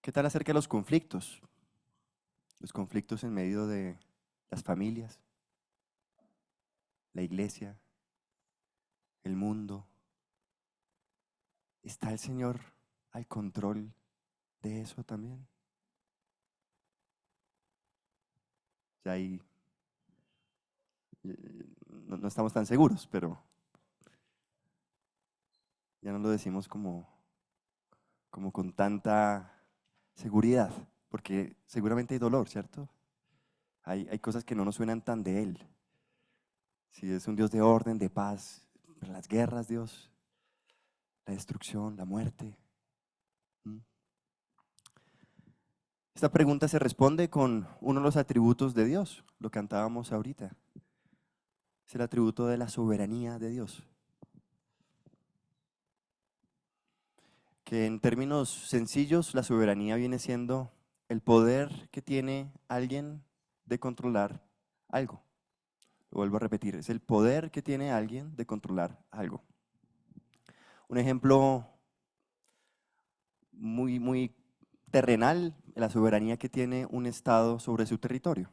¿Qué tal acerca de los conflictos? Los conflictos en medio de las familias, la iglesia, el mundo. ¿Está el Señor al control de eso también? Ya ahí no estamos tan seguros, pero ya no lo decimos como con tanta seguridad, porque seguramente hay dolor, ¿cierto? Hay cosas que no nos suenan tan de Él. Si es un Dios de orden, de paz, pero las guerras, Dios, la destrucción, la muerte. ¿Mm? Esta pregunta se responde con uno de los atributos de Dios, lo cantábamos ahorita. Es el atributo de la soberanía de Dios. Que en términos sencillos, la soberanía viene siendo el poder que tiene alguien de controlar algo. Lo vuelvo a repetir, es el poder que tiene alguien de controlar algo. Un ejemplo muy terrenal, la soberanía que tiene un estado sobre su territorio.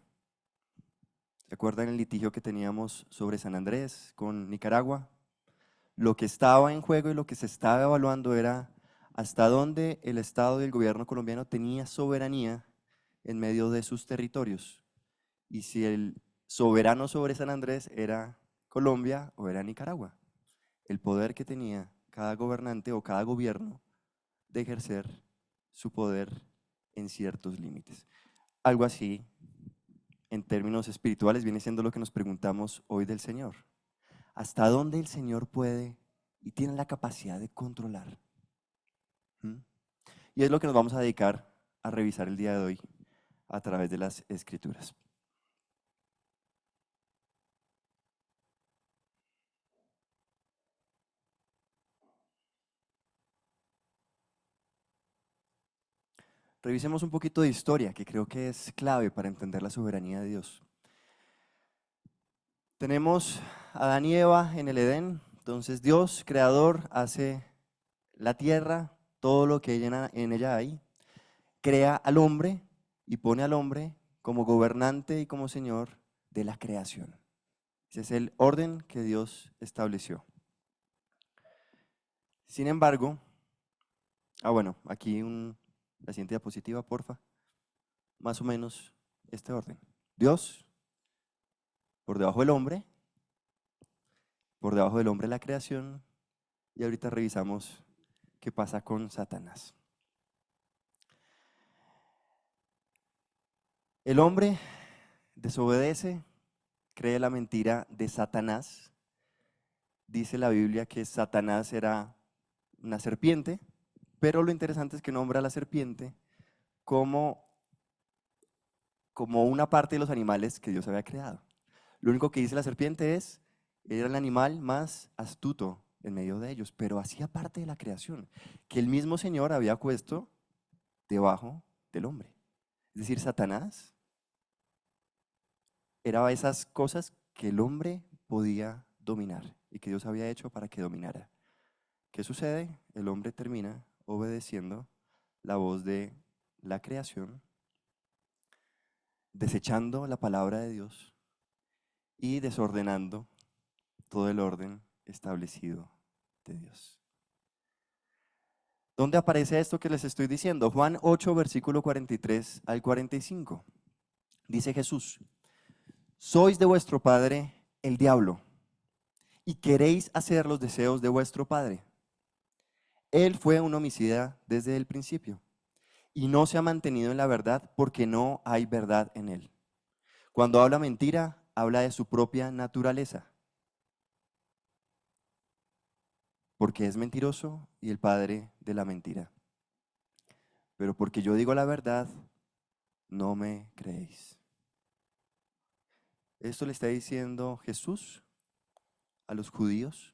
¿Se acuerdan el litigio que teníamos sobre San Andrés con Nicaragua? Lo que estaba en juego y lo que se estaba evaluando era hasta dónde el Estado y el gobierno colombiano tenía soberanía en medio de sus territorios. Y si el soberano sobre San Andrés era Colombia o era Nicaragua. El poder que tenía cada gobernante o cada gobierno de ejercer su poder en ciertos límites. Algo así, en términos espirituales, viene siendo lo que nos preguntamos hoy del Señor. ¿Hasta dónde el Señor puede y tiene la capacidad de controlar? ¿Mm? Y es lo que nos vamos a dedicar a revisar el día de hoy a través de las Escrituras. Revisemos un poquito de historia, que creo que es clave para entender la soberanía de Dios. Tenemos a Adán y Eva en el Edén. Entonces Dios, creador, hace la tierra, todo lo que en ella hay, crea al hombre y pone al hombre como gobernante y como señor de la creación. Ese es el orden que Dios estableció. Sin embargo, bueno, aquí la siguiente diapositiva, porfa. Más o menos este orden. Dios, por debajo del hombre, por debajo del hombre la creación, y ahorita revisamos qué pasa con Satanás. El hombre desobedece, cree la mentira de Satanás. Dice la Biblia que Satanás era una serpiente, pero lo interesante es que nombra a la serpiente como, como una parte de los animales que Dios había creado. Lo único que dice la serpiente era el animal más astuto en medio de ellos, pero hacía parte de la creación, que el mismo Señor había puesto debajo del hombre. Es decir, Satanás era esas cosas que el hombre podía dominar y que Dios había hecho para que dominara. ¿Qué sucede? El hombre termina obedeciendo la voz de la creación, desechando la palabra de Dios y desordenando todo el orden establecido de Dios. ¿Dónde aparece esto que les estoy diciendo? Juan 8, versículo 43 al 45. Dice Jesús: sois de vuestro padre el diablo y queréis hacer los deseos de vuestro padre. Él fue un homicida desde el principio y no se ha mantenido en la verdad porque no hay verdad en él. Cuando habla mentira, habla de su propia naturaleza, porque es mentiroso y el padre de la mentira. Pero porque yo digo la verdad, no me creéis. Esto le está diciendo Jesús a los judíos,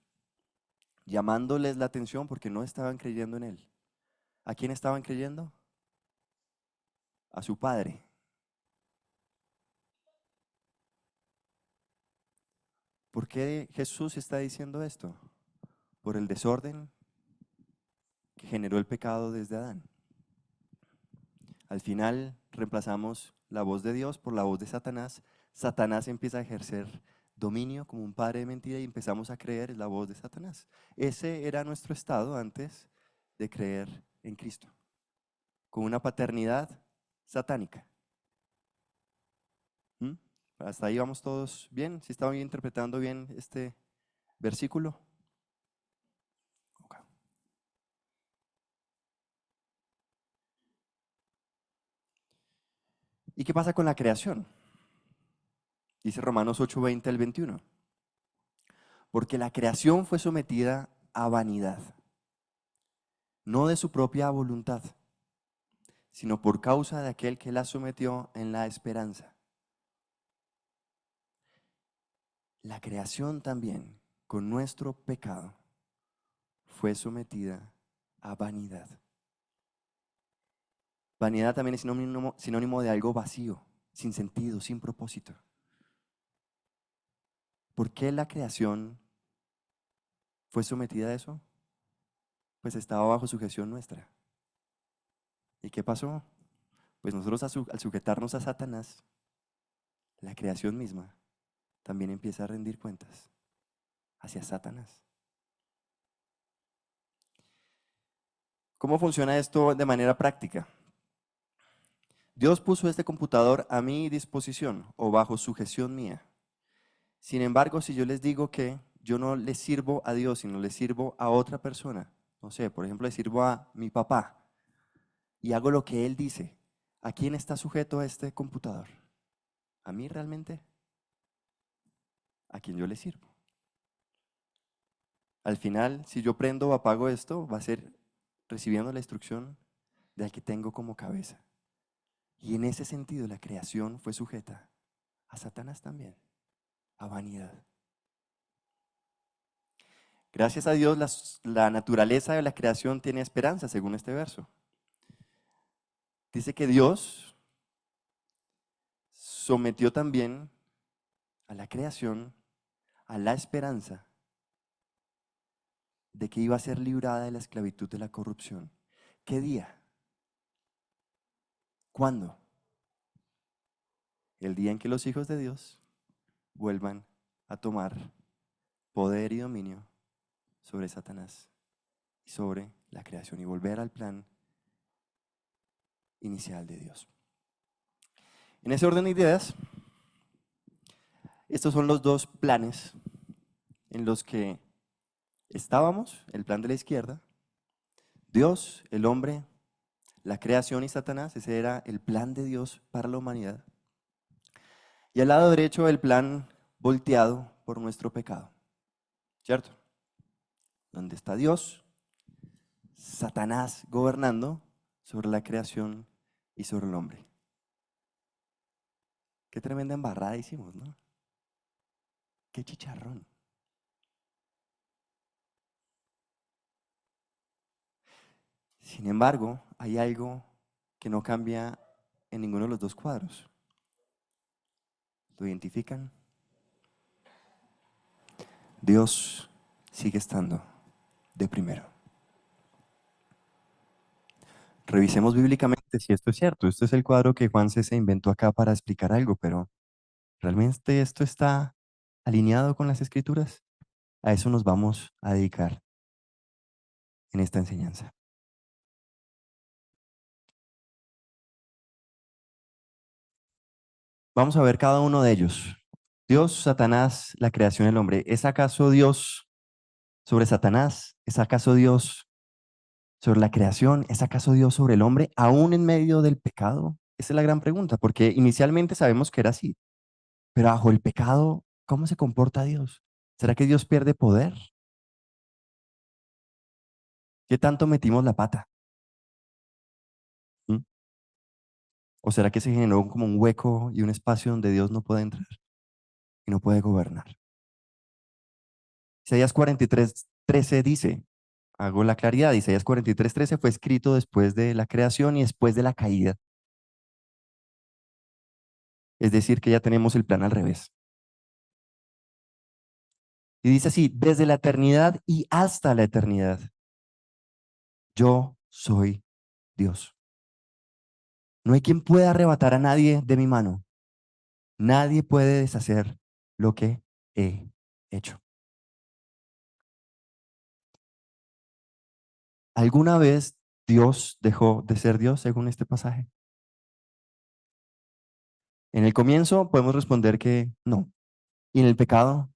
llamándoles la atención porque no estaban creyendo en él. ¿A quién estaban creyendo? A su padre. ¿Por qué Jesús está diciendo esto? Por el desorden que generó el pecado desde Adán. Al final reemplazamos la voz de Dios por la voz de Satanás. Satanás empieza a ejercer dominio como un padre de mentira y empezamos a creer en la voz de Satanás. Ese era nuestro estado antes de creer en Cristo, con una paternidad satánica. ¿Mm? ¿Hasta ahí vamos todos bien? ¿Sí estaba interpretando bien este versículo? Ok. ¿Y qué pasa con la creación? Dice Romanos 8:20 al 21. Porque la creación fue sometida a vanidad, no de su propia voluntad, sino por causa de aquel que la sometió en la esperanza. La creación también, con nuestro pecado, fue sometida a vanidad. Vanidad también es sinónimo de algo vacío, sin sentido, sin propósito. ¿Por qué la creación fue sometida a eso? Pues estaba bajo sujeción nuestra. ¿Y qué pasó? Pues nosotros al sujetarnos a Satanás, la creación misma también empieza a rendir cuentas hacia Satanás. ¿Cómo funciona esto de manera práctica? Dios puso este computador a mi disposición o bajo sujeción mía. Sin embargo, si yo les digo que yo no le sirvo a Dios, sino le sirvo a otra persona, no sé, por ejemplo, le sirvo a mi papá y hago lo que él dice, ¿a quién está sujeto este computador? ¿A mí realmente? ¿A quién yo le sirvo? Al final, si yo prendo o apago esto, va a ser recibiendo la instrucción del que tengo como cabeza. Y en ese sentido, la creación fue sujeta a Satanás también, a vanidad. Gracias a Dios, la naturaleza de la creación tiene esperanza, según este verso. Dice que Dios sometió también a la creación a la esperanza de que iba a ser librada de la esclavitud de la corrupción. ¿Qué día? ¿Cuándo? El día en que los hijos de Dios vuelvan a tomar poder y dominio sobre Satanás y sobre la creación y volver al plan inicial de Dios. En ese orden de ideas, estos son los dos planes en los que estábamos, el plan de la izquierda, Dios, el hombre, la creación y Satanás, ese era el plan de Dios para la humanidad. Y al lado derecho el plan volteado por nuestro pecado, ¿cierto? Donde está Dios, Satanás gobernando sobre la creación y sobre el hombre. Qué tremenda embarrada hicimos, ¿no? Qué chicharrón. Sin embargo, hay algo que no cambia en ninguno de los dos cuadros. ¿Lo identifican? Dios sigue estando de primero. Revisemos bíblicamente si esto es cierto. Este es el cuadro que Juan C. se inventó acá para explicar algo, pero ¿realmente esto está alineado con las escrituras? A eso nos vamos a dedicar en esta enseñanza. Vamos a ver cada uno de ellos. Dios, Satanás, la creación del hombre. ¿Es acaso Dios sobre Satanás? ¿Es acaso Dios sobre la creación? ¿Es acaso Dios sobre el hombre, aún en medio del pecado? Esa es la gran pregunta, porque inicialmente sabemos que era así, pero bajo el pecado, ¿cómo se comporta Dios? ¿Será que Dios pierde poder? ¿Qué tanto metimos la pata? ¿Mm? ¿O será que se generó como un hueco y un espacio donde Dios no puede entrar y no puede gobernar? Isaías 43:13 dice, hago la claridad, Isaías 43:13 fue escrito después de la creación y después de la caída. Es decir, que ya tenemos el plan al revés. Y dice así, desde la eternidad y hasta la eternidad, yo soy Dios. No hay quien pueda arrebatar a nadie de mi mano. Nadie puede deshacer lo que he hecho. ¿Alguna vez Dios dejó de ser Dios según este pasaje? En el comienzo podemos responder que no. ¿Y en el pecado?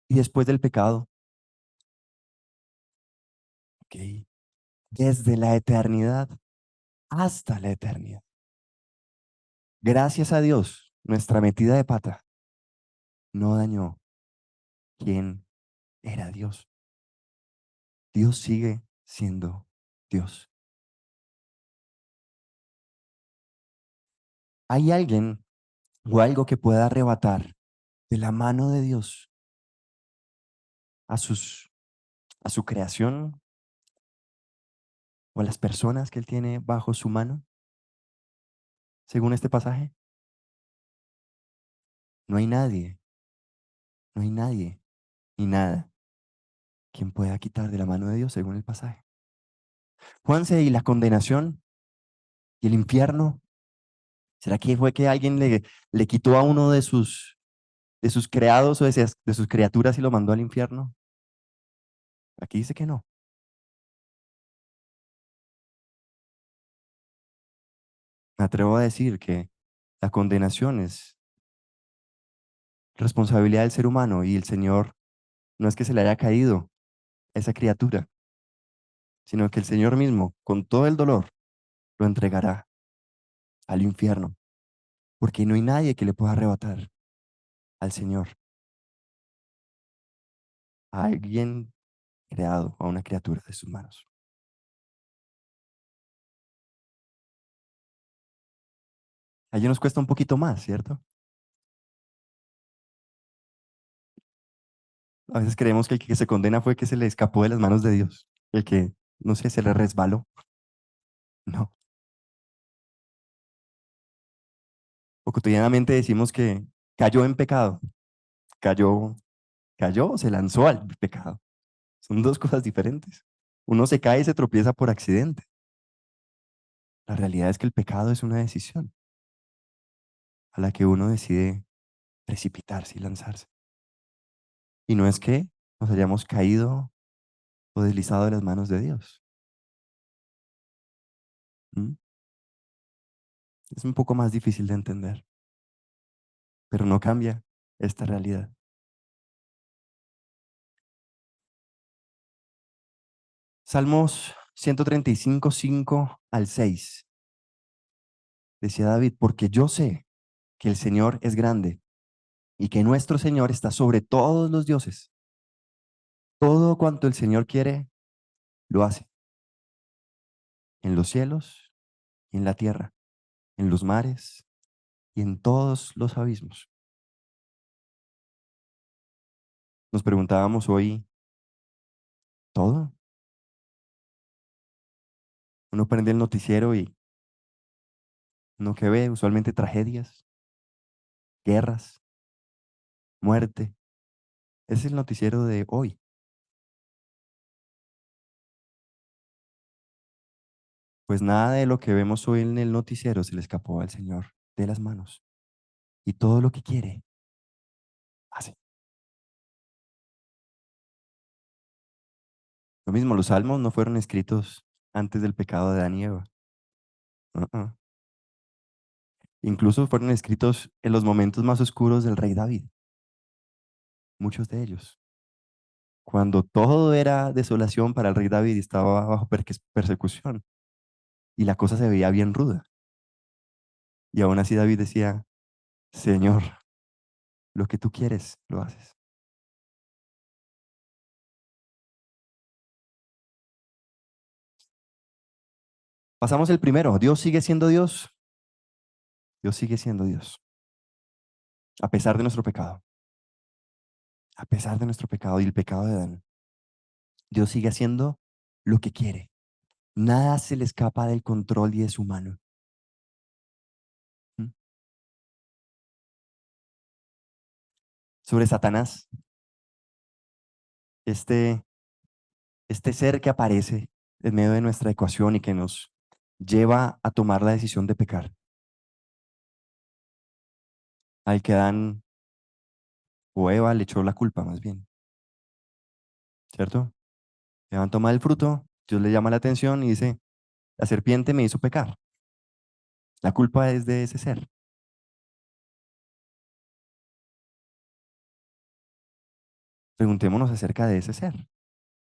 ¿Y después del pecado? Ok. Desde la eternidad hasta la eternidad. Gracias a Dios, nuestra metida de pata no dañó quién era Dios. Dios sigue siendo Dios. ¿Hay alguien o algo que pueda arrebatar de la mano de Dios a a su creación o a las personas que Él tiene bajo su mano? Según este pasaje, no hay nadie, no hay nadie ni nada quien pueda quitar de la mano de Dios según el pasaje. Juanse, ¿y la condenación y el infierno? ¿Será que fue que alguien le quitó a uno de sus creados o de sus criaturas y lo mandó al infierno? Aquí dice que no. Me atrevo a decir que la condenación es responsabilidad del ser humano y el Señor no es que se le haya caído a esa criatura, sino que el Señor mismo, con todo el dolor, lo entregará al infierno, porque no hay nadie que le pueda arrebatar al Señor, a alguien creado, a una criatura de sus manos. Allí nos cuesta un poquito más, ¿cierto? A veces creemos que el que se condena fue que se le escapó de las manos de Dios, el que, no sé, se le resbaló. No. O cotidianamente decimos que cayó en pecado, cayó, cayó o se lanzó al pecado. Son dos cosas diferentes. Uno se cae y se tropieza por accidente. La realidad es que el pecado es una decisión a la que uno decide precipitarse y lanzarse. Y no es que nos hayamos caído o deslizado de las manos de Dios. ¿Mm? Es un poco más difícil de entender, pero no cambia esta realidad. Salmos 135, 5 al 6. Decía David, porque yo sé que el Señor es grande y que nuestro Señor está sobre todos los dioses. Todo cuanto el Señor quiere, lo hace, en los cielos y en la tierra, en los mares y en todos los abismos. Nos preguntábamos hoy, ¿todo? Uno prende el noticiero y uno que ve usualmente tragedias, guerras, muerte. Ese es el noticiero de hoy. Pues nada de lo que vemos hoy en el noticiero se le escapó al Señor de las manos. Y todo lo que quiere, hace. Lo mismo, los salmos no fueron escritos antes del pecado de Adán y Eva. Uh-uh. Incluso fueron escritos en los momentos más oscuros del rey David, muchos de ellos. Cuando todo era desolación para el rey David y estaba bajo persecución y la cosa se veía bien ruda. Y aún así David decía, Señor, lo que tú quieres, lo haces. Pasamos el primero, Dios sigue siendo Dios. Dios sigue siendo Dios, a pesar de nuestro pecado, a pesar de nuestro pecado y el pecado de Adán. Dios sigue haciendo lo que quiere. Nada se le escapa del control y de su mano. ¿Mm? Sobre Satanás, este, este ser que aparece en medio de nuestra ecuación y que nos lleva a tomar la decisión de pecar. Al que Adán o Eva le echó la culpa, más bien, ¿cierto? Eva toma el fruto, Dios le llama la atención y dice, la serpiente me hizo pecar. La culpa es de ese ser. Preguntémonos acerca de ese ser.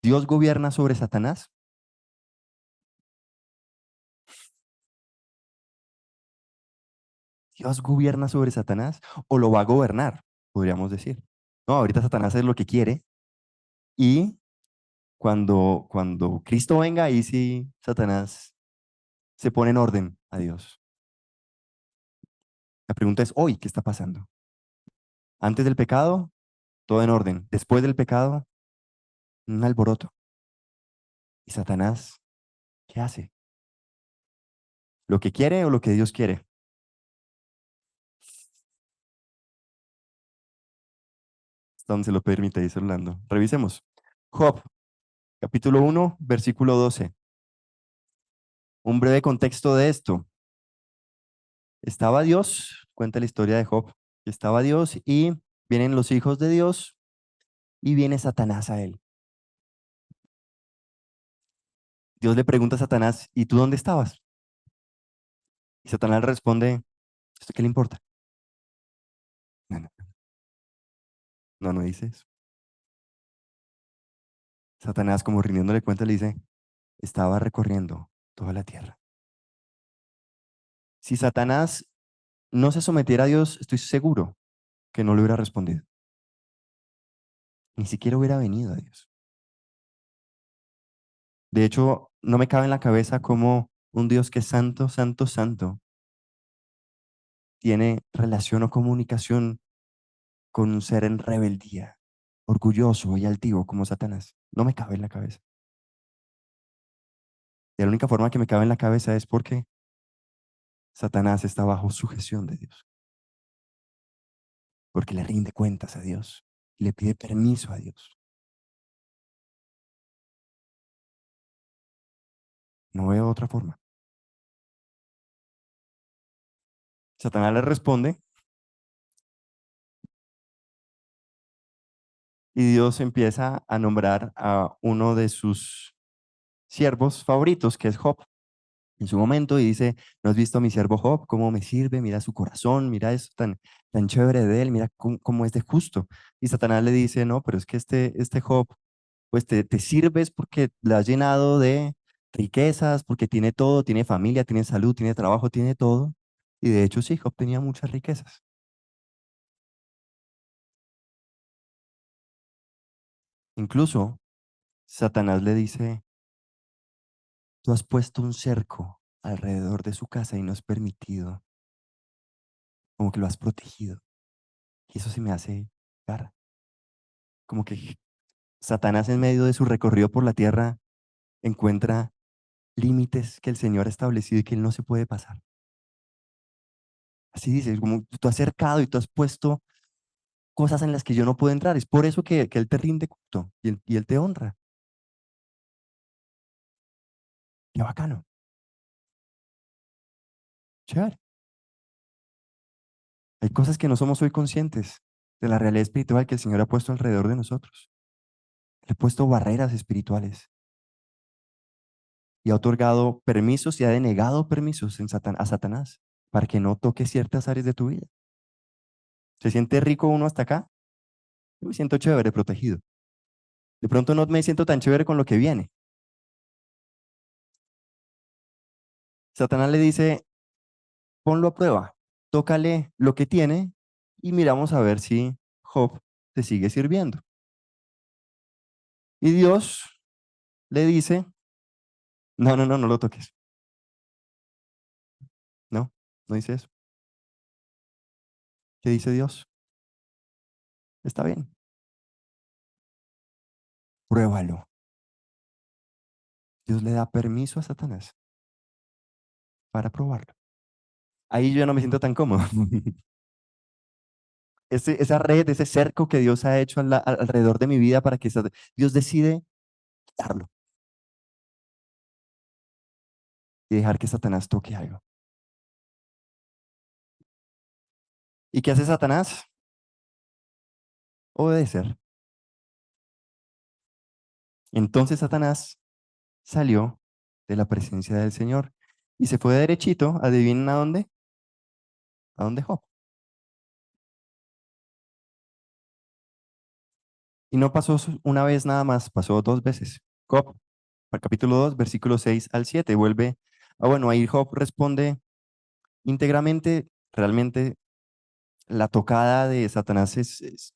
¿Dios gobierna sobre Satanás? ¿Dios gobierna sobre Satanás o lo va a gobernar? Podríamos decir. No, ahorita Satanás es lo que quiere y cuando Cristo venga, ahí sí Satanás se pone en orden a Dios. La pregunta es hoy, ¿qué está pasando? Antes del pecado, todo en orden. Después del pecado, un alboroto. ¿Y Satanás qué hace? ¿Lo que quiere o lo que Dios quiere? Hasta donde se lo permite, dice Orlando. Revisemos. Job, capítulo 1, versículo 12. Un breve contexto de esto. Estaba Dios, cuenta la historia de Job, estaba Dios y vienen los hijos de Dios y viene Satanás a él. Dios le pregunta a Satanás, ¿y tú dónde estabas? Y Satanás le responde, ¿esto qué le importa? No, no, no, no dice eso. Satanás, como rindiéndole cuenta, le dice, estaba recorriendo toda la tierra. Si Satanás no se sometiera a Dios, estoy seguro que no le hubiera respondido. Ni siquiera hubiera venido a Dios. De hecho, no me cabe en la cabeza cómo un Dios que es santo, santo, santo, tiene relación o comunicación con un ser en rebeldía, orgulloso y altivo como Satanás. No me cabe en la cabeza. Y la única forma que me cabe en la cabeza es porque Satanás está bajo sujeción de Dios, porque le rinde cuentas a Dios, le pide permiso a Dios. No veo otra forma. Satanás le responde y Dios empieza a nombrar a uno de sus siervos favoritos, que es Job, en su momento, y dice, ¿no has visto a mi siervo Job? ¿Cómo me sirve? Mira su corazón, mira eso tan chévere de él, mira cómo es de justo. Y Satanás le dice, no, pero es que este Job, pues te sirves porque le has llenado de riquezas, porque tiene todo, tiene familia, tiene salud, tiene trabajo, tiene todo. Y de hecho, sí, Job tenía muchas riquezas. Incluso Satanás le dice, tú has puesto un cerco alrededor de su casa y no has permitido, como que lo has protegido. Y eso se me hace cara. Como que Satanás en medio de su recorrido por la tierra encuentra límites que el Señor ha establecido y que él no se puede pasar. Así dice, como tú has cercado y tú has puesto cosas en las que yo no puedo entrar. Es por eso que él te rinde culto y él te honra. Qué bacano. Chévere. Hay cosas que no somos hoy conscientes de la realidad espiritual que el Señor ha puesto alrededor de nosotros. Le ha puesto barreras espirituales y ha otorgado permisos y ha denegado permisos a Satanás para que no toque ciertas áreas de tu vida. ¿Se siente rico uno hasta acá? Yo me siento chévere, protegido. De pronto no me siento tan chévere con lo que viene. Satanás le dice, ponlo a prueba, tócale lo que tiene y miramos a ver si Job te sigue sirviendo. Y Dios le dice, no, no, no, no lo toques. No, no dice eso. ¿Qué dice Dios? Está bien, pruébalo. Dios le da permiso a Satanás para probarlo. Ahí yo ya no me siento tan cómodo. Esa red, ese cerco que Dios ha hecho alrededor de mi vida para que Dios decide quitarlo. y dejar que Satanás toque algo. ¿Y qué hace Satanás? Obedecer. Entonces Satanás salió de la presencia del Señor y se fue derechito, adivinen a dónde Job. Y no pasó una vez nada más, pasó dos veces. Job, al capítulo 2 versículo 6 al 7 vuelve, bueno, ahí Job responde íntegramente, realmente la tocada de Satanás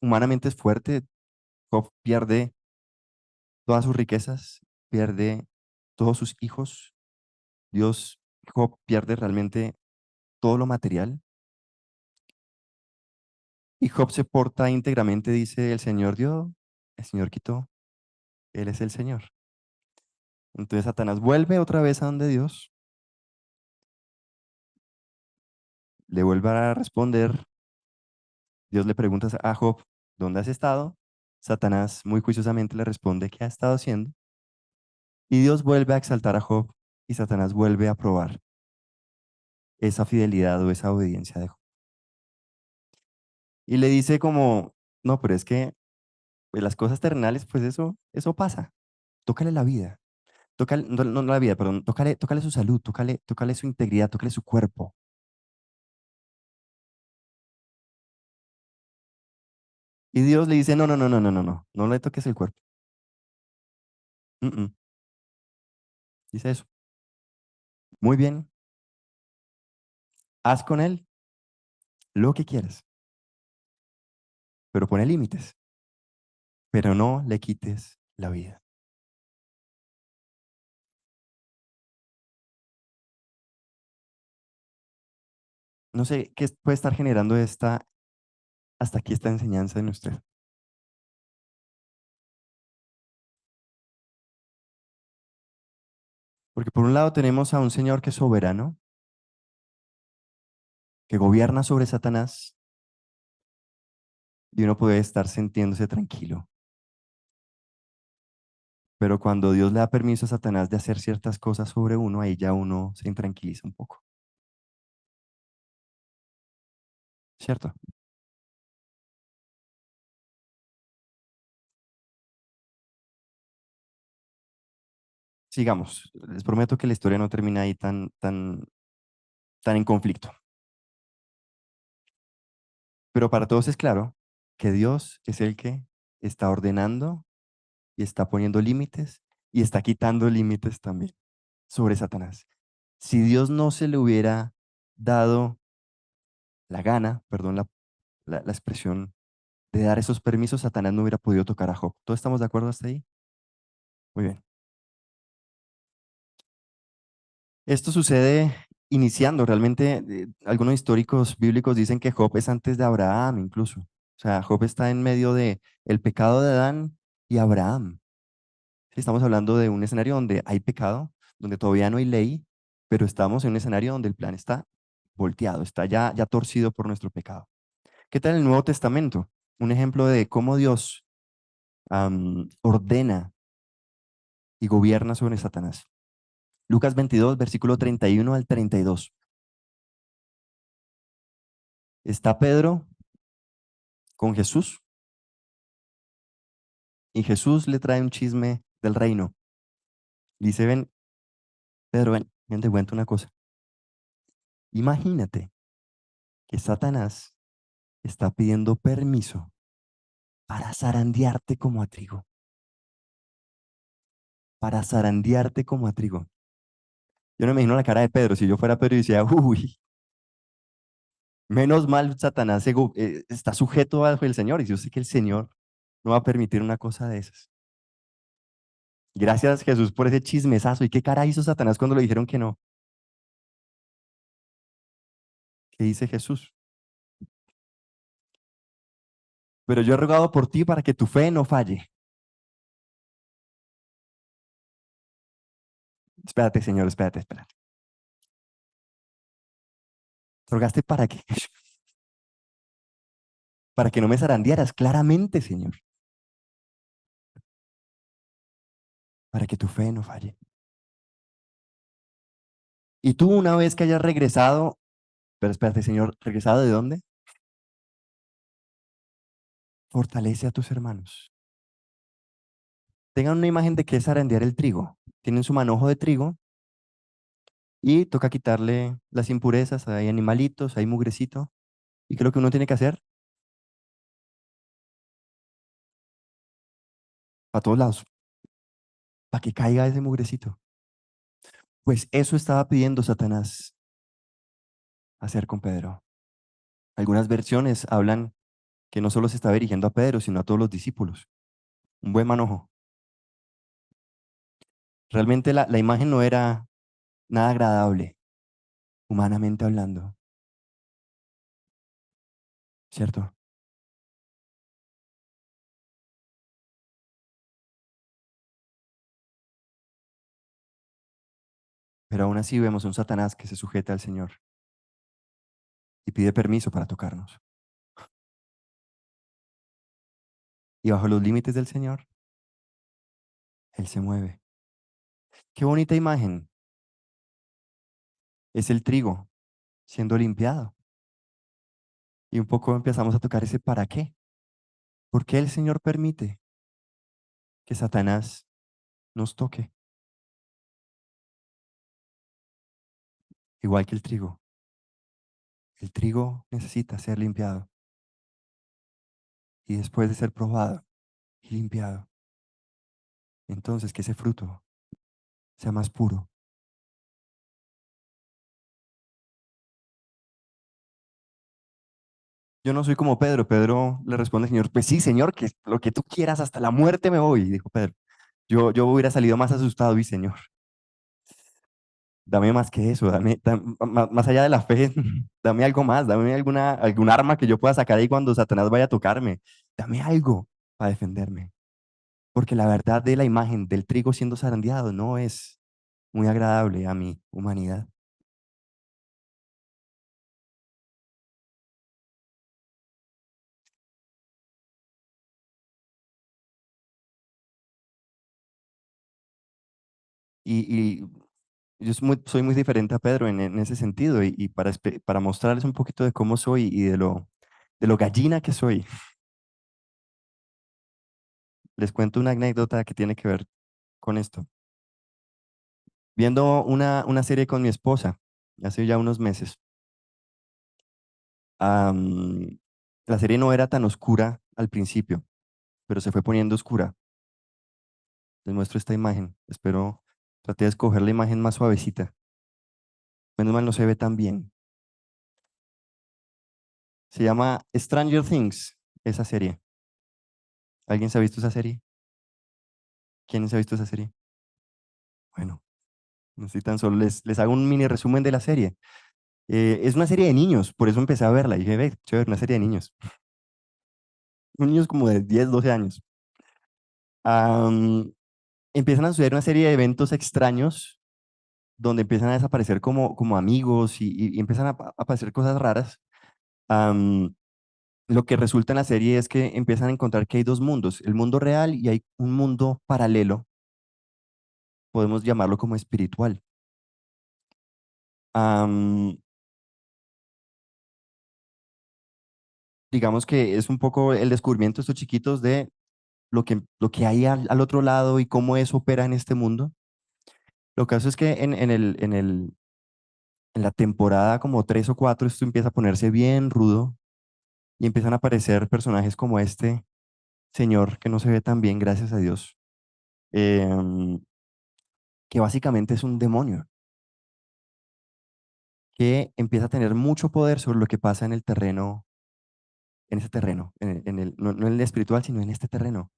humanamente es fuerte. Job pierde todas sus riquezas, pierde todos sus hijos. Dios, Job pierde realmente todo lo material. Y Job se porta íntegramente, dice, el Señor dio, el Señor quitó, Él es el Señor. Entonces Satanás vuelve otra vez a donde Dios, le vuelve a responder. Dios le pregunta a Job, ¿dónde has estado? Satanás muy juiciosamente le responde, ¿qué ha estado haciendo? Y Dios vuelve a exaltar a Job y Satanás vuelve a probar esa fidelidad o esa obediencia de Job. Y le dice como, no, pero es que pues, las cosas terrenales, pues eso pasa. Tócale la vida. Tócale, no, no la vida, perdón. Tócale su salud, tócale su integridad, tócale su cuerpo. Y Dios le dice, no, no, no, no, no, no, no, no le toques el cuerpo. Mm, mm. Dice eso. Muy bien, haz con él lo que quieras, pero pone límites, pero no le quites la vida. No sé qué puede estar generando hasta aquí esta enseñanza en usted. Porque por un lado tenemos a un Señor que es soberano, que gobierna sobre Satanás, y uno puede estar sintiéndose tranquilo. Pero cuando Dios le da permiso a Satanás de hacer ciertas cosas sobre uno, ahí ya uno se intranquiliza un poco, ¿cierto? Sigamos. Les prometo que la historia no termina ahí tan en conflicto. Pero para todos es claro que Dios es el que está ordenando y está poniendo límites y está quitando límites también sobre Satanás. Si Dios no se le hubiera dado la gana, perdón la expresión, de dar esos permisos, Satanás no hubiera podido tocar a Job. ¿Todos estamos de acuerdo hasta ahí? Muy bien. Esto sucede iniciando, realmente algunos históricos bíblicos dicen que Job es antes de Abraham incluso. O sea, Job está en medio de el pecado de Adán y Abraham. Sí, estamos hablando de un escenario donde hay pecado, donde todavía no hay ley, pero estamos en un escenario donde el plan está volteado, está ya torcido por nuestro pecado. ¿Qué tal el Nuevo Testamento? Un ejemplo de cómo Dios ordena y gobierna sobre Satanás. Lucas 22, versículo 31 al 32. Está Pedro con Jesús y Jesús le trae un chisme del reino. Dice, ven, Pedro, ven, te cuento una cosa. Imagínate que Satanás está pidiendo permiso para zarandearte como a trigo, para zarandearte como a trigo. Yo no me imagino la cara de Pedro. Si yo fuera Pedro y decía, uy, menos mal Satanás está sujeto bajo el Señor. Y yo sé que el Señor no va a permitir una cosa de esas. Gracias Jesús por ese chismesazo. ¿Y qué cara hizo Satanás cuando le dijeron que no? ¿Qué dice Jesús? Pero yo he rogado por ti para que tu fe no falle. Espérate, Señor, espérate. Rogaste para que, para que no me zarandearas, claramente, Señor, para que tu fe no falle. Y tú una vez que hayas regresado, pero espérate, Señor, ¿regresado de dónde? Fortalece a tus hermanos. Tengan una imagen de qué es zarandear el trigo. Tienen su manojo de trigo y toca quitarle las impurezas, hay animalitos, hay mugrecito. ¿Y qué es lo que uno tiene que hacer? Para todos lados, para que caiga ese mugrecito. Pues eso estaba pidiendo Satanás hacer con Pedro. Algunas versiones hablan que no solo se estaba dirigiendo a Pedro, sino a todos los discípulos. Un buen manojo. Realmente la imagen no era nada agradable, humanamente hablando, ¿cierto? Pero aún así vemos un Satanás que se sujeta al Señor y pide permiso para tocarnos. Y bajo los límites del Señor, Él se mueve. Qué bonita imagen. Es el trigo siendo limpiado. Y un poco empezamos a tocar ese para qué. ¿Por qué el Señor permite que Satanás nos toque? Igual que el trigo. El trigo necesita ser limpiado. Y después de ser probado y limpiado, entonces que ese fruto sea más puro. Yo no soy como Pedro. Pedro le responde al Señor, pues sí, Señor, que lo que tú quieras, hasta la muerte me voy. Dijo Pedro, yo hubiera salido más asustado y Señor, dame más que eso, más allá de la fe, dame algo más, dame algún arma que yo pueda sacar ahí cuando Satanás vaya a tocarme. Dame algo para defenderme. Porque la verdad de la imagen del trigo siendo zarandeado no es muy agradable a mi humanidad. Y yo soy muy diferente a Pedro en ese sentido y para mostrarles un poquito de cómo soy y de lo gallina que soy, les cuento una anécdota que tiene que ver con esto. Viendo una serie con mi esposa hace ya unos meses, am, la serie no era tan oscura al principio, pero se fue poniendo oscura. Les muestro esta imagen. Espero traté de escoger la imagen más suavecita. Menos mal no se ve tan bien. Se llama Stranger Things, esa serie. ¿Alguien se ha visto esa serie? ¿Quién se ha visto esa serie? Bueno, no estoy tan solo. Les hago un mini resumen de la serie. Es una serie de niños, por eso empecé a verla. Y dije, ve, chévere, una serie de niños. Niños como de 10, 12 años. Am, Empiezan a suceder una serie de eventos extraños donde empiezan a desaparecer como amigos y empiezan a aparecer cosas raras. Am, lo que resulta en la serie es que empiezan a encontrar que hay dos mundos, el mundo real y hay un mundo paralelo, podemos llamarlo como espiritual. Am, digamos que es un poco el descubrimiento de estos chiquitos de lo que hay al otro lado y cómo eso opera en este mundo. Lo caso es que en la temporada como 3 o 4 esto empieza a ponerse bien rudo y empiezan a aparecer personajes como este señor que no se ve tan bien, gracias a Dios, em, que básicamente es un demonio que empieza a tener mucho poder sobre lo que pasa en el terreno, en ese terreno, no en el espiritual, sino en este terreno.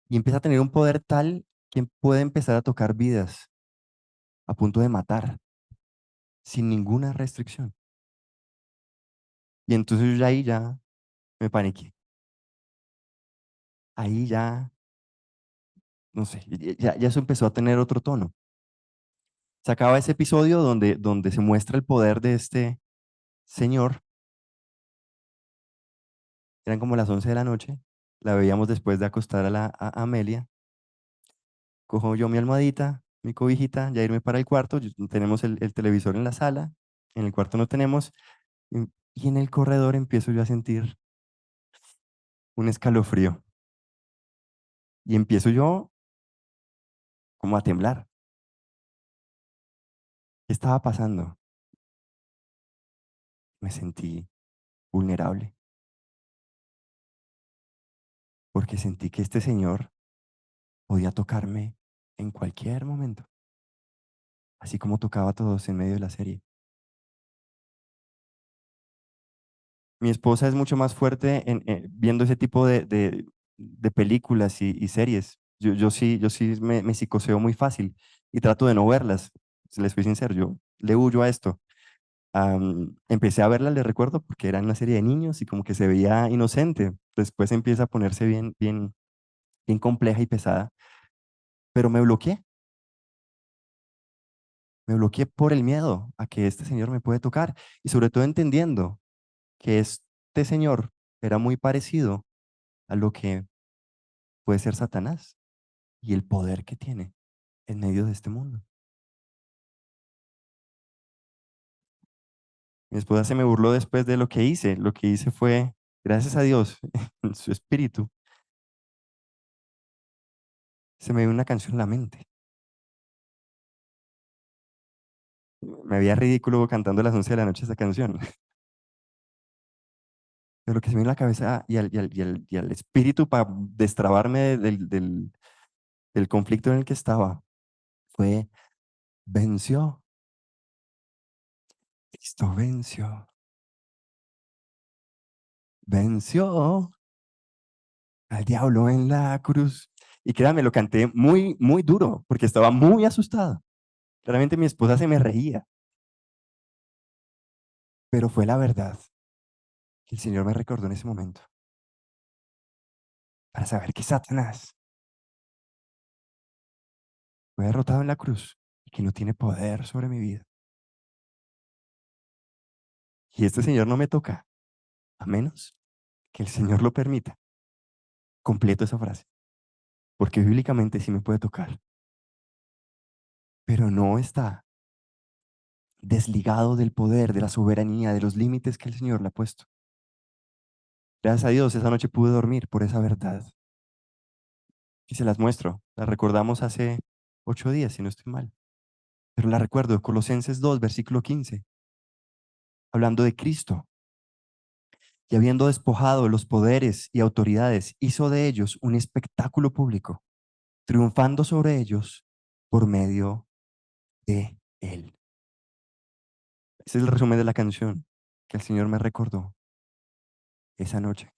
Y empieza a tener un poder tal que puede empezar a tocar vidas a punto de matar, sin ninguna restricción. Y entonces yo ahí ya me paniqué. Ahí ya, no sé, ya eso empezó a tener otro tono. Se acaba ese episodio donde se muestra el poder de este señor. Eran como las 11 de la noche. La veíamos después de acostar a Amelia. Cojo yo mi almohadita, mi cobijita, ya irme para el cuarto. Tenemos el televisor en la sala, en el cuarto no tenemos. Y en el corredor empiezo yo a sentir un escalofrío. Y empiezo yo como a temblar. ¿Qué estaba pasando? Me sentí vulnerable porque sentí que este señor podía tocarme en cualquier momento, así como tocaba a todos en medio de la serie. Mi esposa es mucho más fuerte viendo ese tipo de películas y series. Yo sí me psicoseo muy fácil y trato de no verlas. Si les soy sincero, yo le huyo a esto. Empecé a verla, le recuerdo, porque era una serie de niños y como que se veía inocente. Después empieza a ponerse bien compleja y pesada, pero me bloqueé por el miedo a que este señor me puede tocar y sobre todo entendiendo que este señor era muy parecido a lo que puede ser Satanás y el poder que tiene en medio de este mundo. Mi esposa se me burló después de lo que hice. Lo que hice fue, gracias a Dios, en su espíritu, se me dio una canción en la mente. Me veía ridículo cantando a las 11 de la noche esa canción. Pero lo que se me vino a la cabeza y al espíritu para destrabarme del conflicto en el que estaba fue, venció, Cristo venció al diablo en la cruz. Y créanme, lo canté muy duro porque estaba muy asustado. Claramente mi esposa se me reía, pero fue la verdad que el Señor me recordó en ese momento para saber que Satanás fue derrotado en la cruz y que no tiene poder sobre mi vida. Y este Señor no me toca, a menos que el Señor lo permita. Completo esa frase, porque bíblicamente sí me puede tocar, pero no está desligado del poder, de la soberanía, de los límites que el Señor le ha puesto. Gracias a Dios, esa noche pude dormir por esa verdad. Y se las muestro. La recordamos hace 8 días, si no estoy mal. Pero la recuerdo, Colosenses 2, versículo 15, hablando de Cristo. Y habiendo despojado los poderes y autoridades, hizo de ellos un espectáculo público, triunfando sobre ellos por medio de Él. Ese es el resumen de la canción que el Señor me recordó esa noche.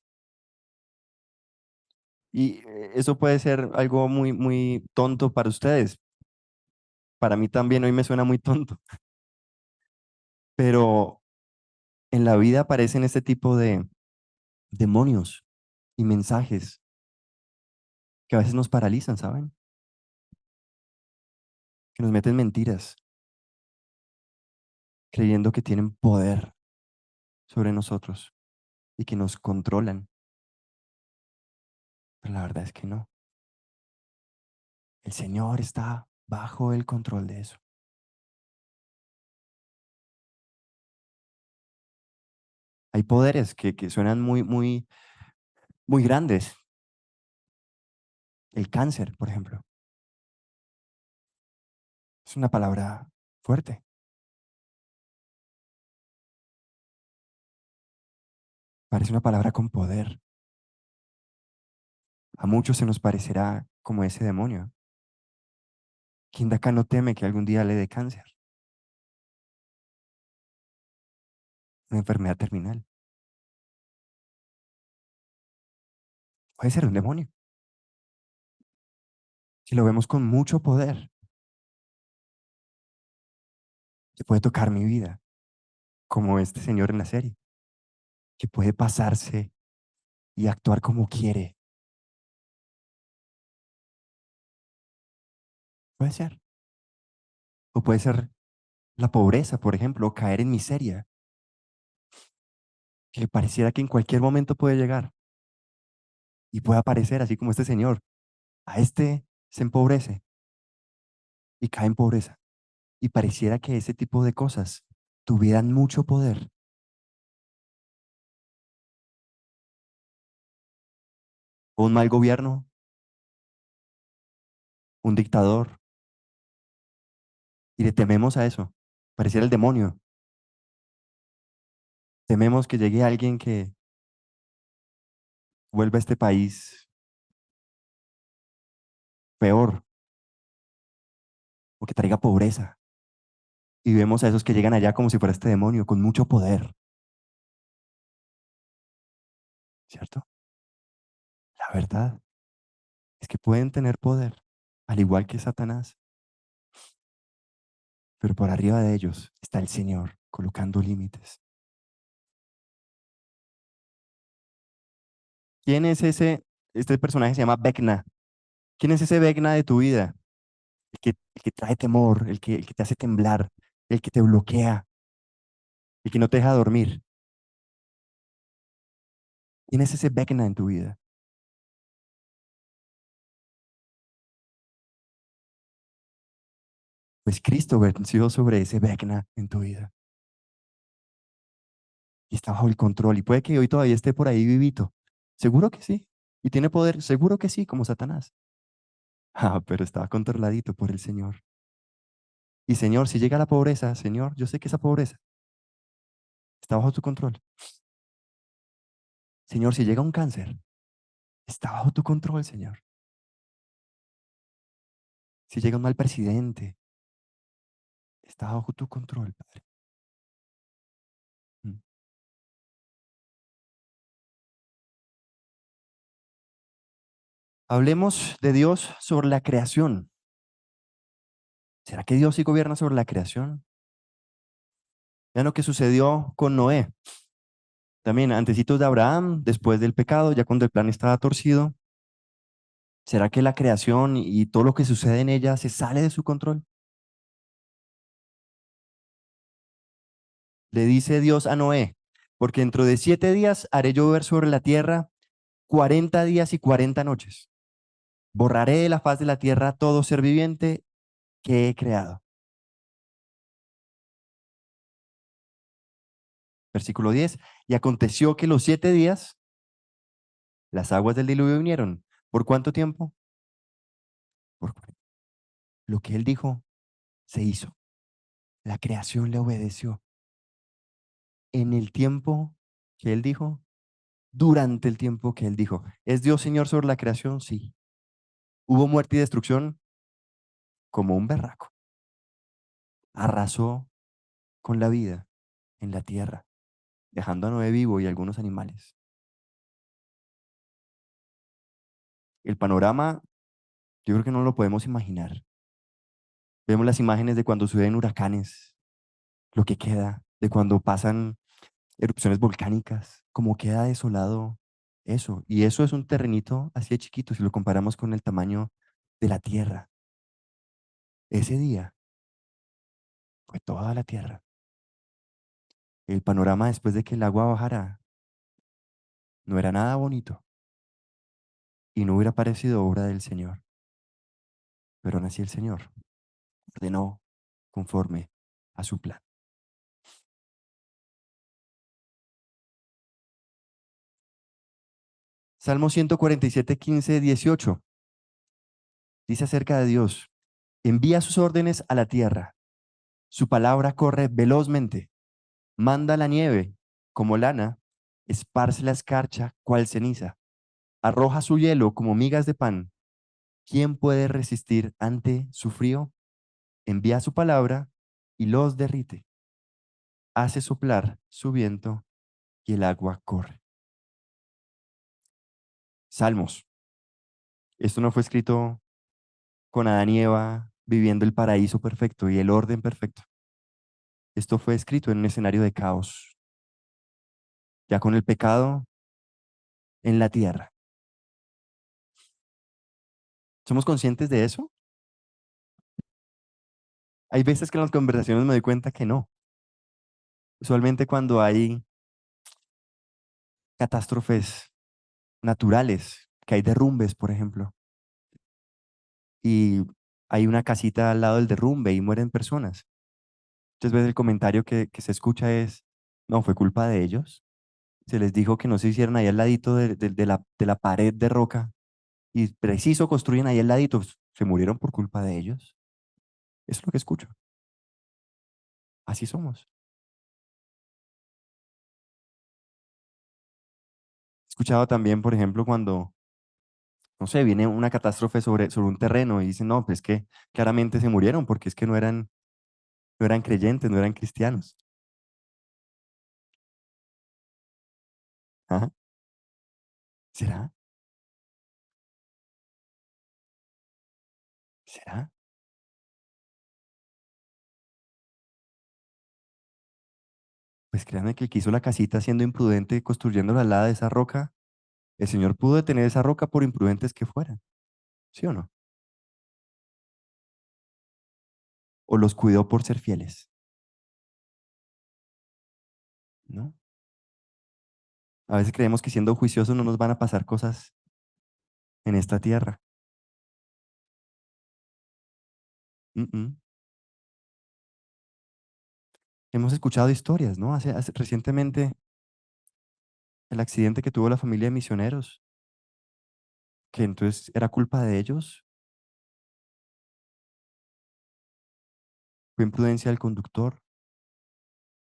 Y eso puede ser algo muy tonto para ustedes. Para mí también hoy me suena muy tonto, pero en la vida aparecen este tipo de demonios y mensajes que a veces nos paralizan, ¿saben? Que nos meten mentiras, creyendo que tienen poder sobre nosotros y que nos controlan. Pero la verdad es que no. El Señor está bajo el control de eso. Hay poderes que suenan muy grandes. El cáncer, por ejemplo, es una palabra fuerte. Parece una palabra con poder. A muchos se nos parecerá como ese demonio. ¿Quién de acá no teme que algún día le dé cáncer? Una enfermedad terminal. Puede ser un demonio. Si lo vemos con mucho poder, que puede tocar mi vida, como este señor en la serie, que puede pasarse y actuar como quiere. Puede ser. O puede ser la pobreza, por ejemplo, o caer en miseria, que pareciera que en cualquier momento puede llegar y puede aparecer así como este señor. A este se empobrece y cae en pobreza. Y pareciera que ese tipo de cosas tuvieran mucho poder. O un mal gobierno, un dictador, y le tememos a eso. Pareciera el demonio. Tememos que llegue alguien que vuelva a este país peor o que traiga pobreza. Y vemos a esos que llegan allá como si fuera este demonio, con mucho poder, ¿cierto? La verdad es que pueden tener poder, al igual que Satanás, pero por arriba de ellos está el Señor colocando límites. ¿Quién es ese? Este personaje se llama Vecna. ¿Quién es ese Vecna de tu vida? El que trae temor, el que te hace temblar, el que te bloquea, el que no te deja dormir. ¿Quién es ese Vecna en tu vida? Pues Cristo venció sobre ese Vecna en tu vida y está bajo el control. Y puede que hoy todavía esté por ahí vivito. Seguro que sí. Y tiene poder, seguro que sí, como Satanás. Ah, pero estaba controladito por el Señor. Y Señor, si llega la pobreza, Señor, yo sé que esa pobreza está bajo tu control. Señor, si llega un cáncer, está bajo tu control, Señor. Si llega un mal presidente, está bajo tu control, Padre. Mm. Hablemos de Dios sobre la creación. ¿Será que Dios sí gobierna sobre la creación? Ya lo que sucedió con Noé. También antecitos de Abraham, después del pecado, ya cuando el plan estaba torcido. ¿Será que la creación y todo lo que sucede en ella se sale de su control? Le dice Dios a Noé, porque dentro de 7 días haré llover sobre la tierra 40 días y 40 noches. Borraré de la faz de la tierra todo ser viviente que he creado. Versículo 10. Y aconteció que los 7 días las aguas del diluvio vinieron. ¿Por cuánto tiempo? Por lo que él dijo se hizo. La creación le obedeció. En el tiempo que él dijo, durante el tiempo que él dijo. ¿Es Dios Señor sobre la creación? Sí. ¿Hubo muerte y destrucción? Como un berraco. Arrasó con la vida en la tierra, dejando a Noé vivo y algunos animales. El panorama, yo creo que no lo podemos imaginar. Vemos las imágenes de cuando suceden huracanes, lo que queda, de cuando pasan erupciones volcánicas, cómo queda desolado eso. Y eso es un terrenito así de chiquito si lo comparamos con el tamaño de la tierra. Ese día fue toda la tierra. El panorama después de que el agua bajara no era nada bonito y no hubiera parecido obra del Señor. Pero aún así el Señor ordenó conforme a su plan. Salmo 147, 15, 18 dice acerca de Dios: envía sus órdenes a la tierra, su palabra corre velozmente, manda la nieve como lana, esparce la escarcha cual ceniza, arroja su hielo como migas de pan. ¿Quién puede resistir ante su frío? Envía su palabra y los derrite. Hace soplar su viento y el agua corre. Salmos. Esto no fue escrito con Adán y Eva viviendo el paraíso perfecto y el orden perfecto. Esto fue escrito en un escenario de caos, ya con el pecado en la tierra. ¿Somos conscientes de eso? Hay veces que en las conversaciones me doy cuenta que no. Usualmente cuando hay catástrofes naturales, que hay derrumbes, por ejemplo, y hay una casita al lado del derrumbe y mueren personas. Muchas veces el comentario que se escucha es, no, fue culpa de ellos. Se les dijo que no se hicieran ahí al ladito de la pared de roca y preciso construyen ahí al ladito, pues, se murieron por culpa de ellos. Eso es lo que escucho. Así somos. He escuchado también, por ejemplo, cuando, no sé, viene una catástrofe sobre un terreno y dicen, no, pues que claramente se murieron porque es que no eran creyentes, no eran cristianos. Ajá. ¿Será? ¿Será? Pues créanme que el que hizo la casita siendo imprudente, construyéndola al lado de esa roca, el Señor pudo detener esa roca por imprudentes que fueran, ¿sí o no? O los cuidó por ser fieles, ¿no? A veces creemos que siendo juiciosos no nos van a pasar cosas en esta tierra. Mm, mm. Hemos escuchado historias, ¿no? Recientemente el accidente que tuvo la familia de misioneros, que entonces era culpa de ellos, fue imprudencia del conductor.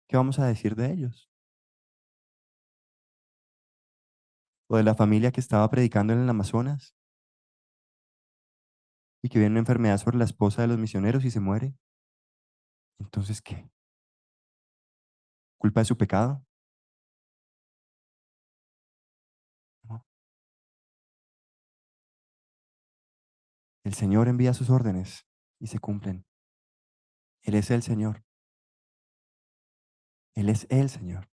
¿Qué vamos a decir de ellos? O de la familia que estaba predicando en el Amazonas y que viene una enfermedad sobre la esposa de los misioneros y se muere. Entonces, ¿qué? ¿Culpa de su pecado? No. El Señor envía sus órdenes y se cumplen. Él es el Señor. Él es el Señor.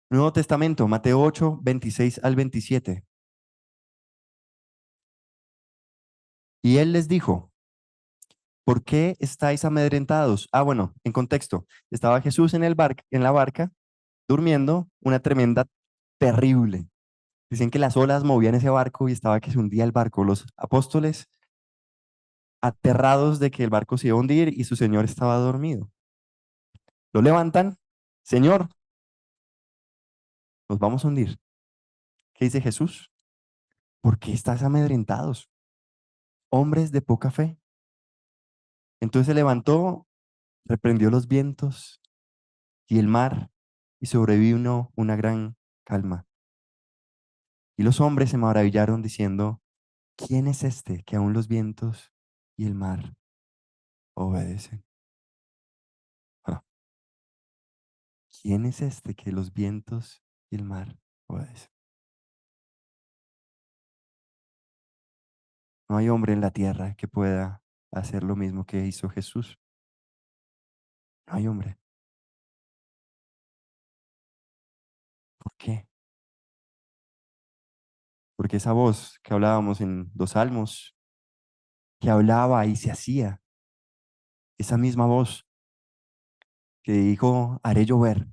Nuevo Testamento, Mateo 8, 26 al 27. Y él les dijo, ¿por qué estáis amedrentados? Ah, bueno, en contexto, estaba Jesús en la barca, durmiendo, una tremenda, terrible. Dicen que las olas movían ese barco y estaba que se hundía el barco. Los apóstoles aterrados de que el barco se iba a hundir y su Señor estaba dormido. Lo levantan, Señor, nos vamos a hundir. ¿Qué dice Jesús? ¿Por qué estás amedrentados? Hombres de poca fe. Entonces se levantó, reprendió los vientos y el mar y sobrevino una gran calma. Y los hombres se maravillaron diciendo, ¿quién es este que aún los vientos y el mar obedecen? Ah, ¿quién es este que los vientos y el mar obedecen? No hay hombre en la tierra que pueda hacer lo mismo que hizo Jesús. No hay hombre. ¿Por qué? Porque esa voz que hablábamos en los salmos, que hablaba y se hacía, esa misma voz que dijo, haré llover,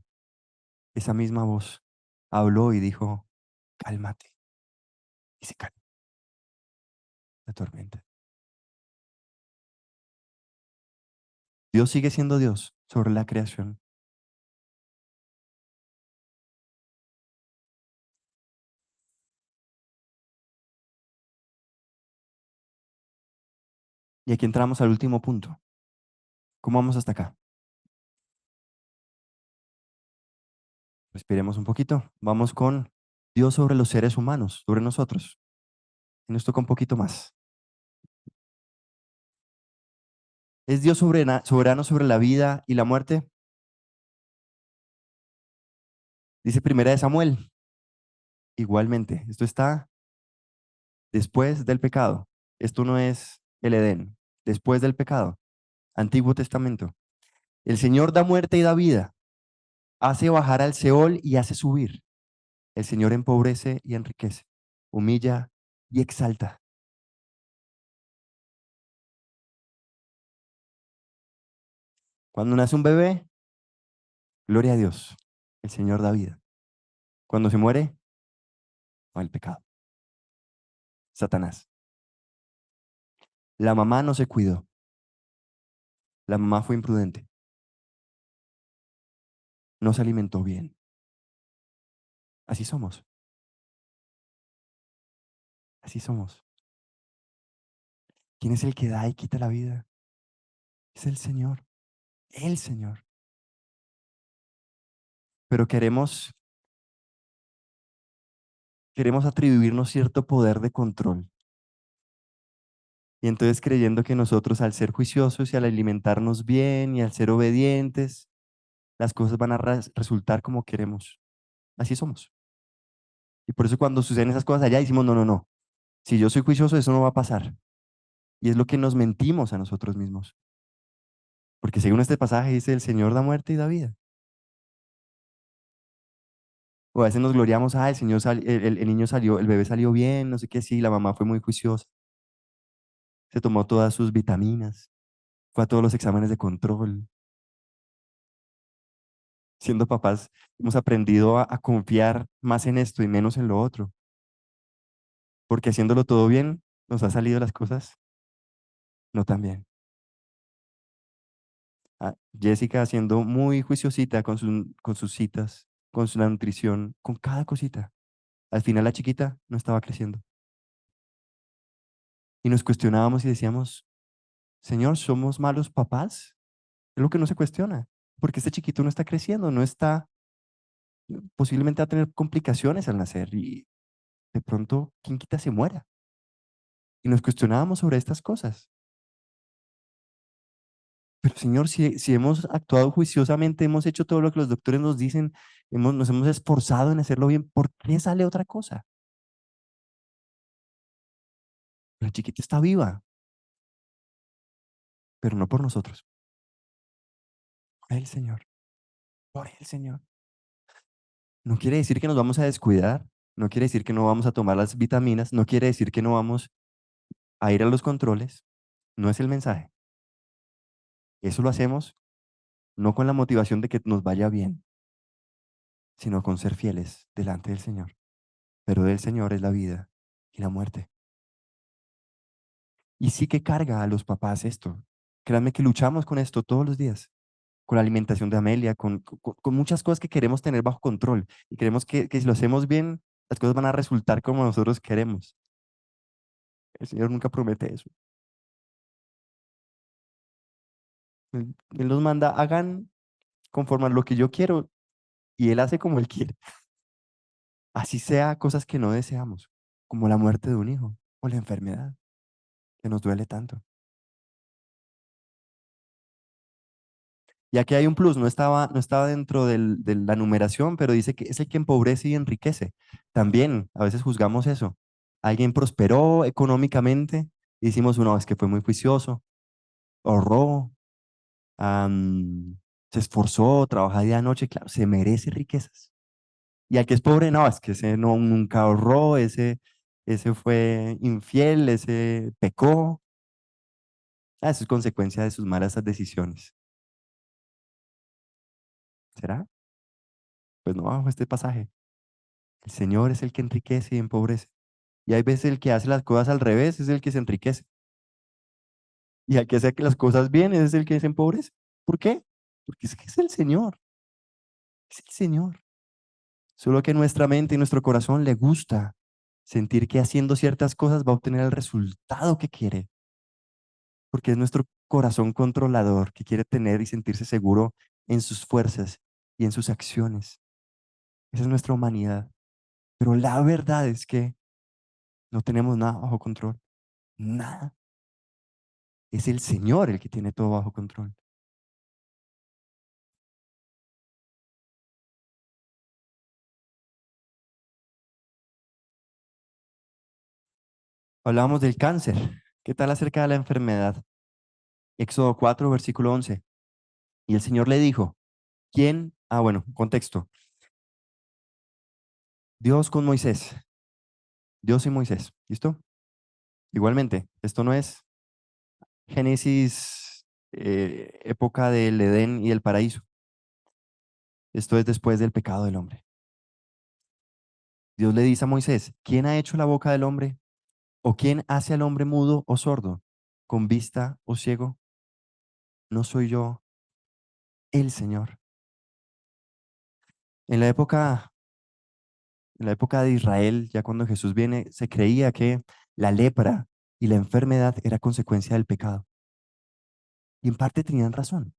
esa misma voz habló y dijo, cálmate. Y se calmó la tormenta. Dios sigue siendo Dios sobre la creación. Y aquí entramos al último punto. ¿Cómo vamos hasta acá? Respiremos un poquito. Vamos con Dios sobre los seres humanos, sobre nosotros. Y nos toca un poquito más. ¿Es Dios soberano sobre la vida y la muerte? Dice Primera de Samuel. Igualmente, esto está después del pecado. Esto no es el Edén. Después del pecado. Antiguo Testamento. El Señor da muerte y da vida. Hace bajar al Seol y hace subir. El Señor empobrece y enriquece. Humilla y exalta. Cuando nace un bebé, gloria a Dios. El Señor da vida. Cuando se muere, con el pecado. Satanás. La mamá no se cuidó. La mamá fue imprudente. No se alimentó bien. Así somos. Así somos. ¿Quién es el que da y quita la vida? Es el Señor. El Señor. Pero queremos atribuirnos cierto poder de control. Y entonces creyendo que nosotros al ser juiciosos y al alimentarnos bien y al ser obedientes, las cosas van a resultar como queremos. Así somos. Y por eso cuando suceden esas cosas allá decimos, no, no, no. Si yo soy juicioso, eso no va a pasar. Y es lo que nos mentimos a nosotros mismos. Porque según este pasaje dice, el Señor da muerte y da vida. O a veces nos gloriamos, el Señor el niño salió, el bebé salió bien, no sé qué, sí, la mamá fue muy juiciosa. Se tomó todas sus vitaminas, fue a todos los exámenes de control. Siendo papás, hemos aprendido a confiar más en esto y menos en lo otro. Porque haciéndolo todo bien, nos ha salido las cosas no tan bien. Jessica siendo muy juiciosita con sus citas, con su nutrición, con cada cosita. Al final la chiquita no estaba creciendo. Y nos cuestionábamos y decíamos, Señor, ¿somos malos papás? Es lo que no se cuestiona. Porque este chiquito no está creciendo, no está, posiblemente va a tener complicaciones al nacer y de pronto, ¿quién quita se muera? Y nos cuestionábamos sobre estas cosas. Pero Señor, si hemos actuado juiciosamente, hemos hecho todo lo que los doctores nos dicen, nos hemos esforzado en hacerlo bien, ¿por qué sale otra cosa? La chiquita está viva, pero no por nosotros, por el Señor, por el Señor. No quiere decir que nos vamos a descuidar, no quiere decir que no vamos a tomar las vitaminas, no quiere decir que no vamos a ir a los controles, no es el mensaje. Eso lo hacemos no con la motivación de que nos vaya bien, sino con ser fieles delante del Señor. Pero del Señor es la vida y la muerte. Y sí que carga a los papás esto. Créanme que luchamos con esto todos los días, con la alimentación de Amelia, con muchas cosas que queremos tener bajo control y queremos que si lo hacemos bien, las cosas van a resultar como nosotros queremos. El Señor nunca promete eso. Él nos manda, hagan conforme a lo que yo quiero y Él hace como Él quiere. Así sea cosas que no deseamos, como la muerte de un hijo o la enfermedad, que nos duele tanto. Y aquí hay un plus, no estaba dentro de la numeración, pero dice que es el que empobrece y enriquece. También a veces juzgamos eso. Alguien prosperó económicamente y decimos, no, es que fue muy juicioso, ahorró, se esforzó, trabaja día y noche, claro, se merece riquezas. Y al que es pobre, no, es que ese no, nunca ahorró, ese fue infiel, ese pecó. Eso es consecuencia de sus malas decisiones. ¿Será? Pues no, bajo este pasaje. El Señor es el que enriquece y empobrece. Y hay veces el que hace las cosas al revés es el que se enriquece. Y el que hace que las cosas bien es el que se empobrece. ¿Por qué? Porque es que es el Señor. Es el Señor. Solo que nuestra mente y nuestro corazón le gusta sentir que haciendo ciertas cosas va a obtener el resultado que quiere. Porque es nuestro corazón controlador que quiere tener y sentirse seguro en sus fuerzas y en sus acciones. Esa es nuestra humanidad. Pero la verdad es que no tenemos nada bajo control. Nada. Es el Señor el que tiene todo bajo control. Hablábamos del cáncer. ¿Qué tal acerca de la enfermedad? Éxodo 4, versículo 11. Y el Señor le dijo, ¿quién? Bueno, contexto. Dios con Moisés. Dios y Moisés. ¿Listo? Igualmente, esto no es Génesis, época del Edén y el paraíso. Esto es después del pecado del hombre. Dios le dice a Moisés, ¿quién ha hecho la boca del hombre? ¿O quién hace al hombre mudo o sordo, con vista o ciego? ¿No soy yo el Señor? En la época, en la época de Israel, ya cuando Jesús viene, se creía que la lepra y la enfermedad era consecuencia del pecado. Y en parte tenían razón.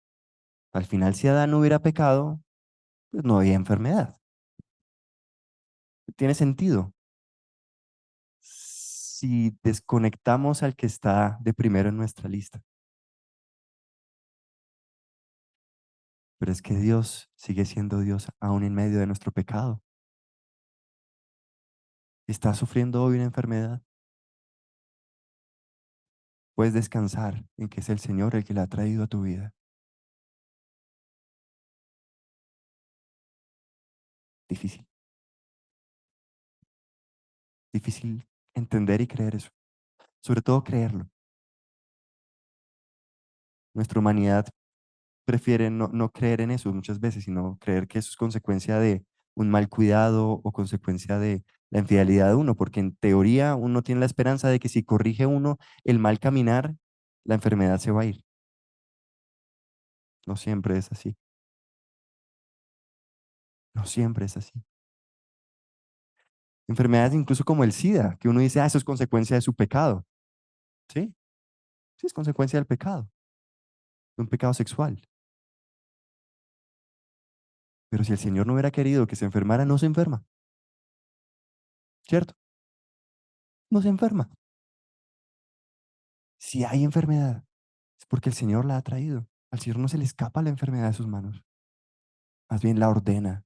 Al final, si Adán no hubiera pecado, pues no había enfermedad. Tiene sentido si desconectamos al que está de primero en nuestra lista. Pero es que Dios sigue siendo Dios aún en medio de nuestro pecado. ¿Estás sufriendo hoy una enfermedad? Puedes descansar en que es el Señor el que la ha traído a tu vida. Difícil, difícil entender y creer eso. Sobre todo creerlo. Nuestra humanidad prefiere no creer en eso muchas veces, sino creer que eso es consecuencia de un mal cuidado o consecuencia de la infidelidad de uno, porque en teoría uno tiene la esperanza de que si corrige uno el mal caminar, la enfermedad se va a ir. No siempre es así. No siempre es así. Enfermedades incluso como el SIDA, que uno dice, eso es consecuencia de su pecado. ¿Sí? Sí, es consecuencia del pecado, de un pecado sexual. Pero si el Señor no hubiera querido que se enfermara, no se enferma, ¿cierto? No se enferma. Si hay enfermedad, es porque el Señor la ha traído. Al Señor no se le escapa la enfermedad de sus manos, más bien la ordena.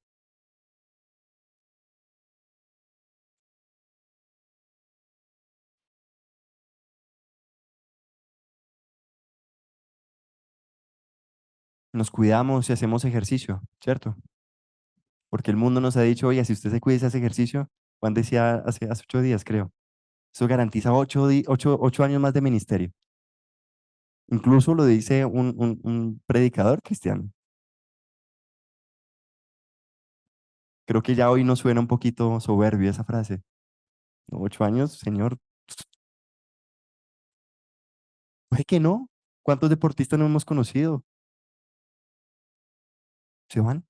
Nos cuidamos y hacemos ejercicio, ¿cierto? Porque el mundo nos ha dicho, oye, si usted se cuida y se hace ejercicio, Juan decía hace 8 días, creo, eso garantiza 8 años más de ministerio. Incluso lo dice un predicador cristiano. Creo que ya hoy nos suena un poquito soberbio esa frase. 8 años, Señor, puede que no. ¿Cuántos deportistas no hemos conocido? Se van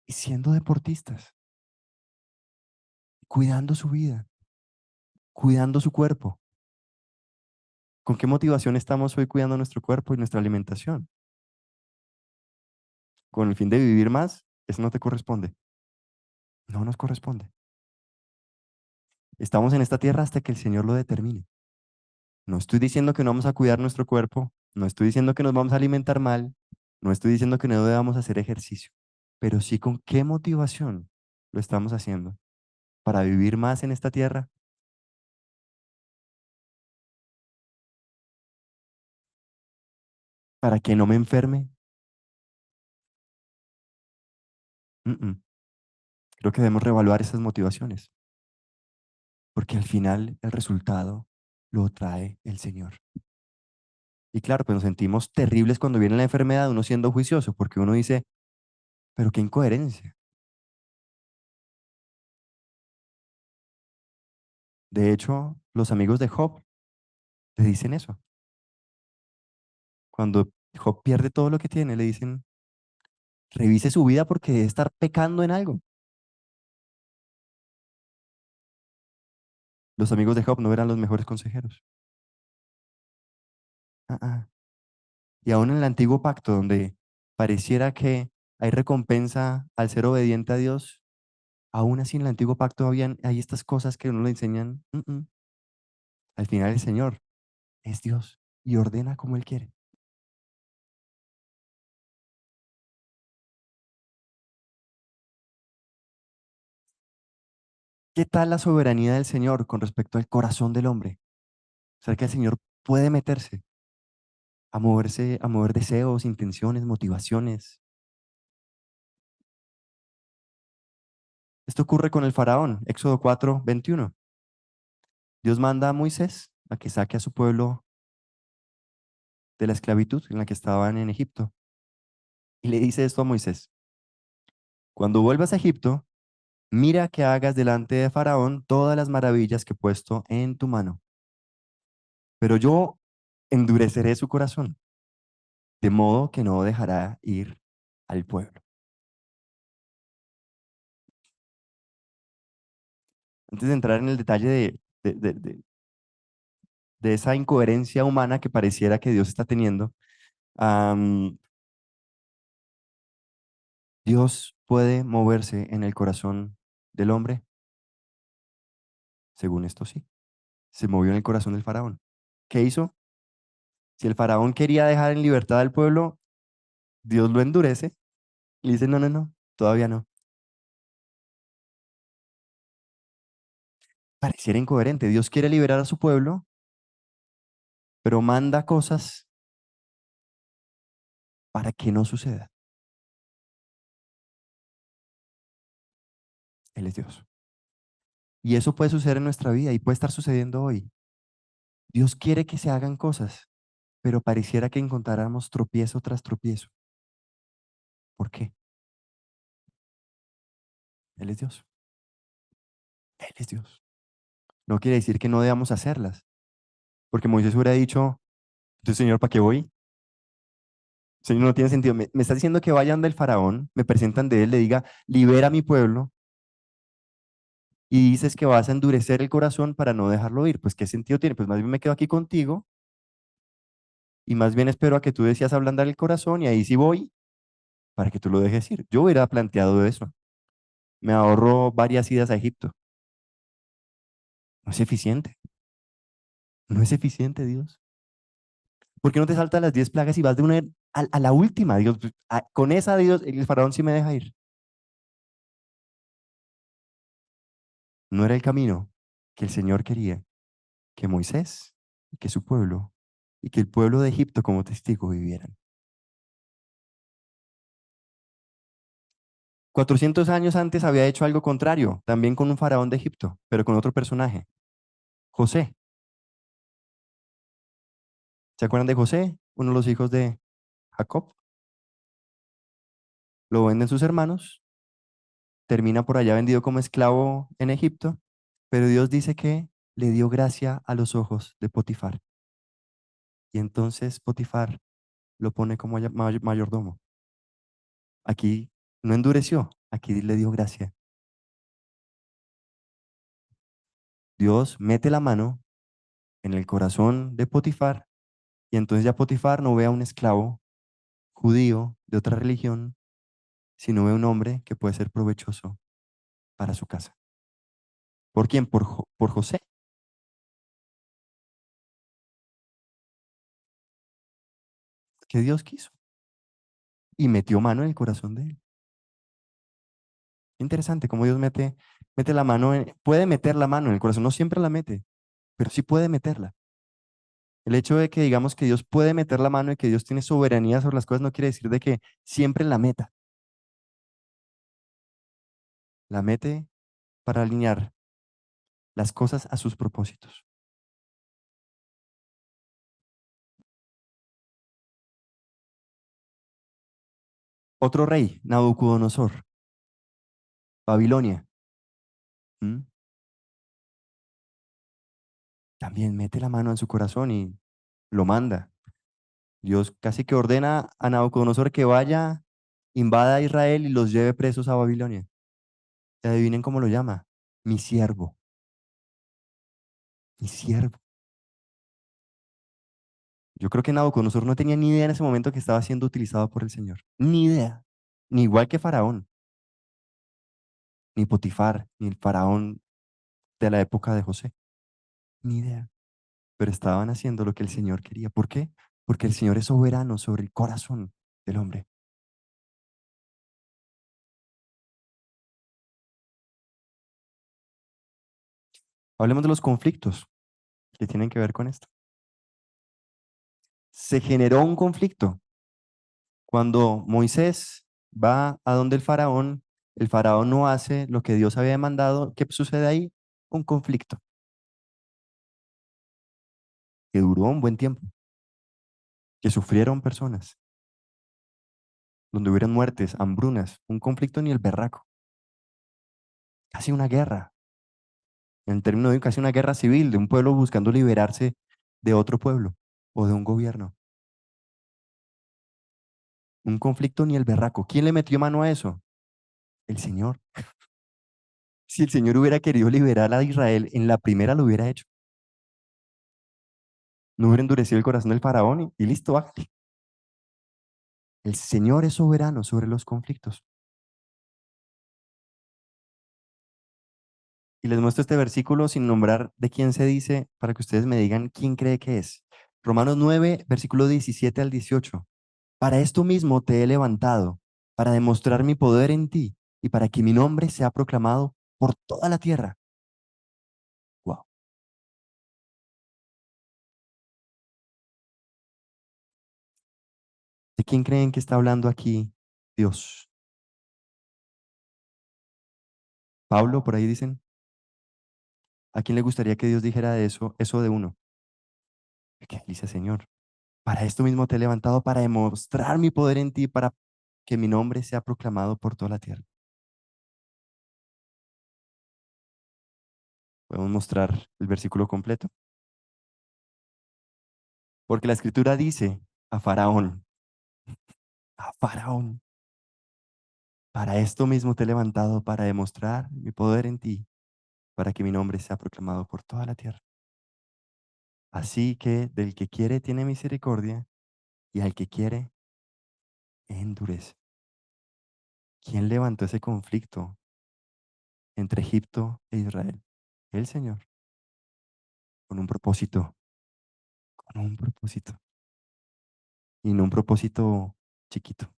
y siendo deportistas, cuidando su vida, cuidando su cuerpo. ¿Con qué motivación estamos hoy cuidando nuestro cuerpo y nuestra alimentación? ¿Con el fin de vivir más? Eso no te corresponde. No nos corresponde. Estamos en esta tierra hasta que el Señor lo determine. No estoy diciendo que no vamos a cuidar nuestro cuerpo, no estoy diciendo que nos vamos a alimentar mal, no estoy diciendo que no debamos hacer ejercicio, pero sí con qué motivación lo estamos haciendo. ¿Para vivir más en esta tierra? ¿Para que no me enferme? Mm, mm. Creo que debemos reevaluar esas motivaciones, porque al final el resultado lo trae el Señor. Y claro, pues nos sentimos terribles cuando viene la enfermedad, uno siendo juicioso, porque uno dice, pero qué incoherencia. De hecho, los amigos de Job le dicen eso. Cuando Job pierde todo lo que tiene, le dicen, revise su vida porque debe estar pecando en algo. Los amigos de Job no eran los mejores consejeros. Ah, ah. Y aún en el antiguo pacto, donde pareciera que hay recompensa al ser obediente a Dios, aún así en el antiguo pacto hay estas cosas que uno le enseñan. Al final el Señor es Dios y ordena como Él quiere. ¿Qué tal la soberanía del Señor con respecto al corazón del hombre? O sea, que el Señor puede meterse a mover deseos, intenciones, motivaciones. Esto ocurre con el faraón, Éxodo 4:21. Dios manda a Moisés a que saque a su pueblo de la esclavitud en la que estaban en Egipto. Y le dice esto a Moisés: cuando vuelvas a Egipto, mira que hagas delante de Faraón todas las maravillas que he puesto en tu mano, pero yo endureceré su corazón, de modo que no dejará ir al pueblo. Antes de entrar en el detalle de esa incoherencia humana que pareciera que Dios está teniendo, am, Dios puede moverse en el corazón del hombre, según esto sí. Se movió en el corazón del faraón. ¿Qué hizo? Si el faraón quería dejar en libertad al pueblo, Dios lo endurece y dice, no, no, no, todavía no. Pareciera incoherente. Dios quiere liberar a su pueblo, pero manda cosas para que no suceda. Él es Dios. Y eso puede suceder en nuestra vida y puede estar sucediendo hoy. Dios quiere que se hagan cosas, pero pareciera que encontráramos tropiezo tras tropiezo. ¿Por qué? Él es Dios. Él es Dios. No quiere decir que no debamos hacerlas, porque Moisés hubiera dicho, entonces, Señor, ¿para qué voy? Señor, no tiene sentido. Me está diciendo que vayan del faraón, me presentan de él, le diga, libera a mi pueblo, y dices que vas a endurecer el corazón para no dejarlo ir. Pues, ¿qué sentido tiene? Pues más bien me quedo aquí contigo y más bien espero a que tú decías ablandar el corazón y ahí sí voy para que tú lo dejes ir. Yo hubiera planteado eso. Me ahorro varias idas a Egipto. No es eficiente. No es eficiente, Dios. ¿Por qué no te saltas las 10 plagas y vas de una a la última, Dios? Pues, con esa, Dios, el faraón sí me deja ir. No era el camino que el Señor quería que Moisés y que su pueblo y que el pueblo de Egipto como testigo vivieran. 400 años antes había hecho algo contrario, también con un faraón de Egipto, pero con otro personaje, José. ¿Se acuerdan de José? Uno de los hijos de Jacob. Lo venden sus hermanos, termina por allá vendido como esclavo en Egipto, pero Dios dice que le dio gracia a los ojos de Potifar. Y entonces Potifar lo pone como mayordomo. Aquí no endureció, aquí le dio gracia. Dios mete la mano en el corazón de Potifar y entonces ya Potifar no ve a un esclavo judío de otra religión, sino ve a un hombre que puede ser provechoso para su casa. ¿Por quién? Por José. Que Dios quiso y metió mano en el corazón de él. Interesante cómo Dios mete la mano, puede meter la mano en el corazón, no siempre la mete, pero sí puede meterla. El hecho de que digamos que Dios puede meter la mano y que Dios tiene soberanía sobre las cosas no quiere decir de que siempre la meta. La mete para alinear las cosas a sus propósitos. Otro rey, Nabucodonosor, Babilonia, ¿m? También mete la mano en su corazón y lo manda. Dios casi que ordena a Nabucodonosor que vaya, invada a Israel y los lleve presos a Babilonia. Y adivinen cómo lo llama. Mi siervo, mi siervo. Yo creo que Nabucodonosor no tenía ni idea en ese momento que estaba siendo utilizado por el Señor. Ni idea. Ni igual que Faraón, ni Potifar, ni el Faraón de la época de José. Ni idea. Pero estaban haciendo lo que el Señor quería. ¿Por qué? Porque el Señor es soberano sobre el corazón del hombre. Hablemos de los conflictos que tienen que ver con esto. Se generó un conflicto cuando Moisés va a donde el faraón no hace lo que Dios había demandado. ¿Qué sucede ahí? Un conflicto que duró un buen tiempo, que sufrieron personas, donde hubieron muertes, hambrunas, un conflicto ni el berraco. casi una guerra. En el término de casi una guerra civil, de un pueblo buscando liberarse de otro pueblo o de un gobierno. Un conflicto ni el berraco. ¿Quién le metió mano a eso? El Señor. Si el Señor hubiera querido liberar a Israel, en la primera lo hubiera hecho. No hubiera endurecido el corazón del faraón y listo, bájale. El Señor es soberano sobre los conflictos. Y les muestro este versículo sin nombrar de quién se dice para que ustedes me digan quién cree que es. Romanos 9, versículo 17 al 18. Para esto mismo te he levantado, para demostrar mi poder en ti y para que mi nombre sea proclamado por toda la tierra. Wow. ¿De quién creen que está hablando aquí Dios? Pablo, por ahí dicen. ¿A quién le gustaría que Dios dijera de eso de uno? ¿Qué dice Señor? Para esto mismo te he levantado, para demostrar mi poder en ti, para que mi nombre sea proclamado por toda la tierra. Podemos mostrar el versículo completo. Porque la escritura dice a Faraón, para esto mismo te he levantado, para demostrar mi poder en ti, para que mi nombre sea proclamado por toda la tierra. Así que del que quiere tiene misericordia y al que quiere endurece. ¿Quién levantó ese conflicto entre Egipto e Israel? El Señor, con un propósito, con un propósito, y no un propósito chiquito,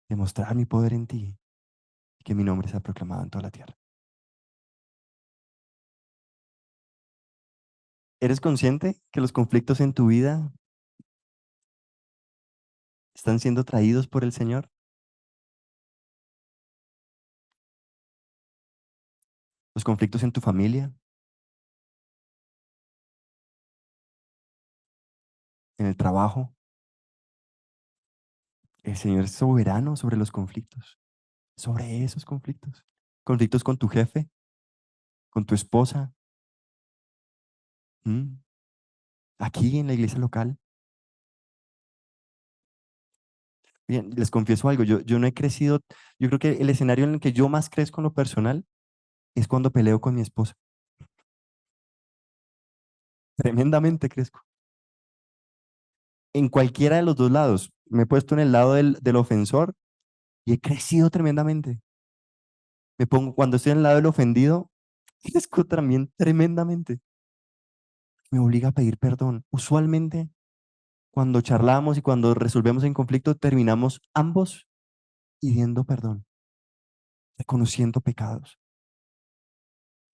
demostrar mi poder en ti y que mi nombre sea proclamado en toda la tierra. ¿Eres consciente que los conflictos en tu vida están siendo traídos por el Señor? Los conflictos en tu familia, en el trabajo. El Señor es soberano sobre los conflictos, sobre esos conflictos. Conflictos con tu jefe, con tu esposa, ¿m? Aquí en la iglesia local. Bien, les confieso algo, yo no he crecido, yo creo que el escenario en el que yo más crezco en lo personal es cuando peleo con mi esposa. Tremendamente crezco. En cualquiera de los dos lados. Me he puesto en el lado del ofensor y he crecido tremendamente. Me pongo, cuando estoy en el lado del ofendido, crezco también tremendamente. Me obliga a pedir perdón. Usualmente, cuando charlamos y cuando resolvemos en conflicto, terminamos ambos pidiendo perdón, reconociendo pecados,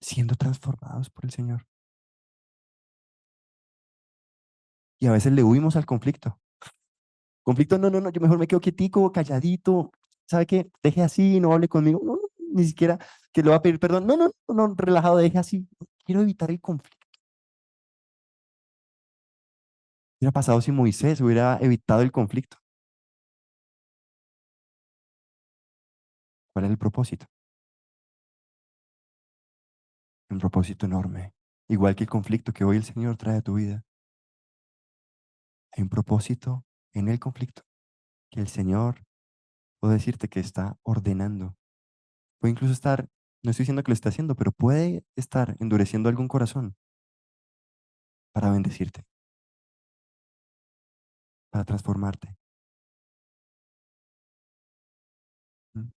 siendo transformados por el Señor. Y a veces le huimos al conflicto. Conflicto, no, no, no, yo mejor me quedo quietico, calladito. ¿Sabe qué? Deje así, no hable conmigo. No, no, ni siquiera que le va a pedir perdón. No, no, no, no, relajado, deje así. Quiero evitar el conflicto. ¿Qué hubiera pasado si Moisés hubiera evitado el conflicto? ¿Cuál es el propósito? Un propósito enorme. Igual que el conflicto que hoy el Señor trae a tu vida. Hay un propósito en el conflicto que el Señor, puedo decirte que está ordenando. Puede incluso estar, no estoy diciendo que lo está haciendo, pero puede estar endureciendo algún corazón para bendecirte, para transformarte. ¿Mm?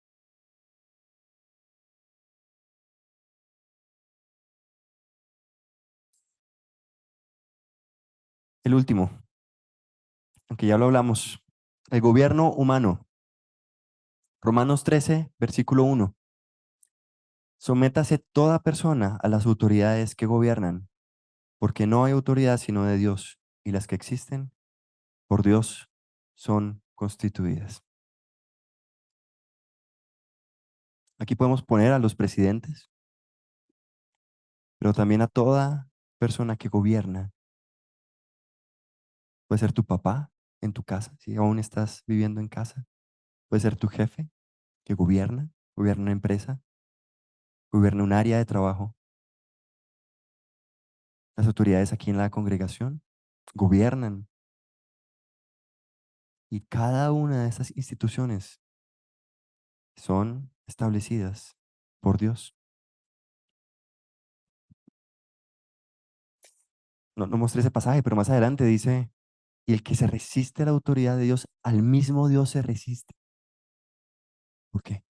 El último, aunque ya lo hablamos, el gobierno humano. Romanos 13, versículo 1. Sométase toda persona a las autoridades que gobiernan, porque no hay autoridad sino de Dios, y las que existen por Dios son constituidas. Aquí podemos poner a los presidentes, pero también a toda persona que gobierna. Puede ser tu papá en tu casa, si aún estás viviendo en casa. Puede ser tu jefe que gobierna una empresa. gobierna un área de trabajo. Las autoridades aquí en la congregación gobiernan y cada una de estas instituciones son establecidas por Dios. No, no mostré ese pasaje, pero más adelante dice, y el que se resiste a la autoridad de Dios, al mismo Dios se resiste. ¿Por qué?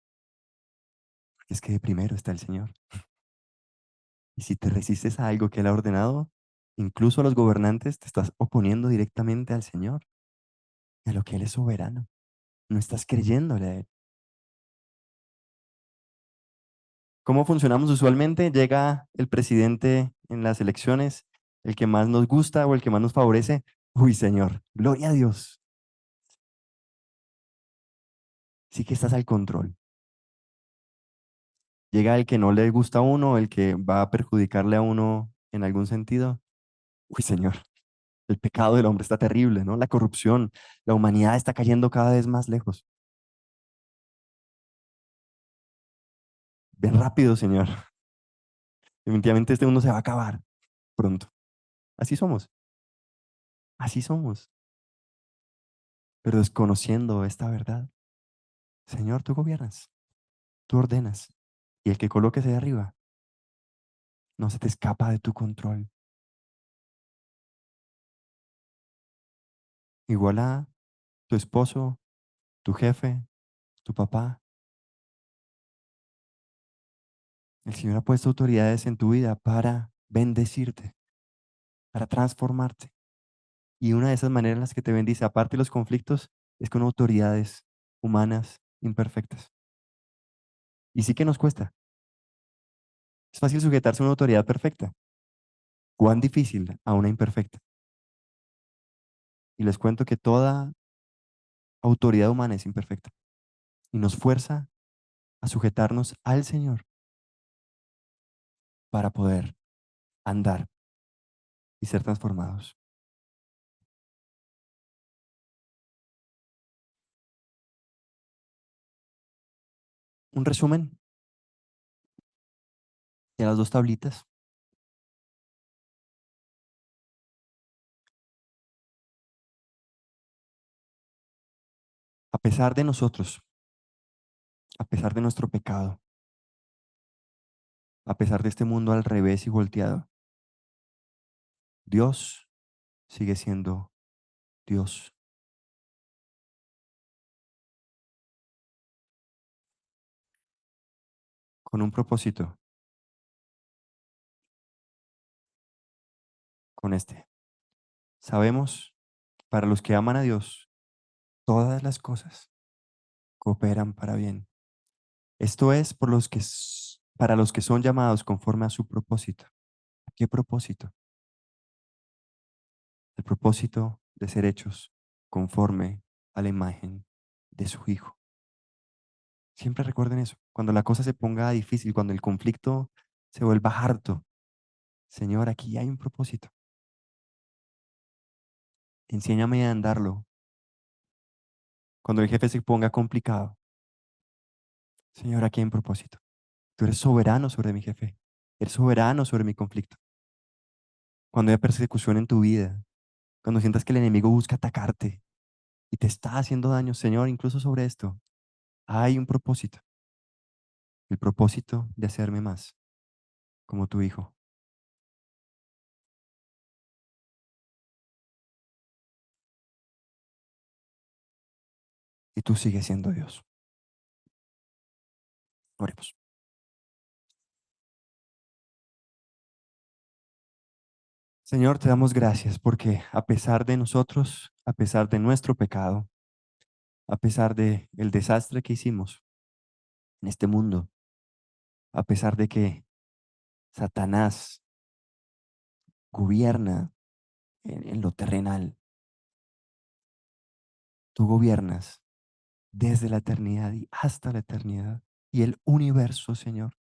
Porque es que de primero está el Señor. Y si te resistes a algo que Él ha ordenado, incluso a los gobernantes, te estás oponiendo directamente al Señor y a lo que Él es soberano. No estás creyéndole a Él. ¿Cómo funcionamos usualmente? Llega el presidente en las elecciones, el que más nos gusta o el que más nos favorece. Uy, Señor, gloria a Dios. Sí que estás al control. Llega el que no le gusta a uno, el que va a perjudicarle a uno en algún sentido. Uy, Señor, el pecado del hombre está terrible, ¿no? La corrupción, la humanidad está cayendo cada vez más lejos. Ven rápido, Señor. Definitivamente este mundo se va a acabar pronto. Así somos, así somos. Pero desconociendo esta verdad, Señor, tú gobiernas, tú ordenas. Y el que coloques ahí arriba no se te escapa de tu control. Igual a tu esposo, tu jefe, tu papá. El Señor ha puesto autoridades en tu vida para bendecirte, para transformarte. Y una de esas maneras en las que te bendice, aparte de los conflictos, es con autoridades humanas imperfectas. Y sí que nos cuesta. Es fácil sujetarse a una autoridad perfecta. Cuán difícil a una imperfecta. Y les cuento que toda autoridad humana es imperfecta y nos fuerza a sujetarnos al Señor para poder andar y ser transformados. Un resumen de las dos tablitas. A pesar de nosotros, a pesar de nuestro pecado, a pesar de este mundo al revés y volteado, Dios sigue siendo Dios, con un propósito, con este. Sabemos, para los que aman a Dios, todas las cosas cooperan para bien. Esto es por los que, para los que son llamados conforme a su propósito. ¿A qué propósito? El propósito de ser hechos conforme a la imagen de su Hijo. Siempre recuerden eso. Cuando la cosa se ponga difícil, cuando el conflicto se vuelva harto, Señor, aquí hay un propósito. Enséñame a andarlo. Cuando el jefe se ponga complicado, Señor, aquí hay un propósito. Tú eres soberano sobre mi jefe. Eres soberano sobre mi conflicto. Cuando haya persecución en tu vida, cuando sientas que el enemigo busca atacarte y te está haciendo daño, Señor, incluso sobre esto, hay un propósito. El propósito de hacerme más como tu Hijo. Y tú sigues siendo Dios. Oremos. Señor, te damos gracias porque a pesar de nosotros, a pesar de nuestro pecado, a pesar de el desastre que hicimos en este mundo, a pesar de que Satanás gobierna en lo terrenal, tú gobiernas desde la eternidad y hasta la eternidad y el universo, Señor.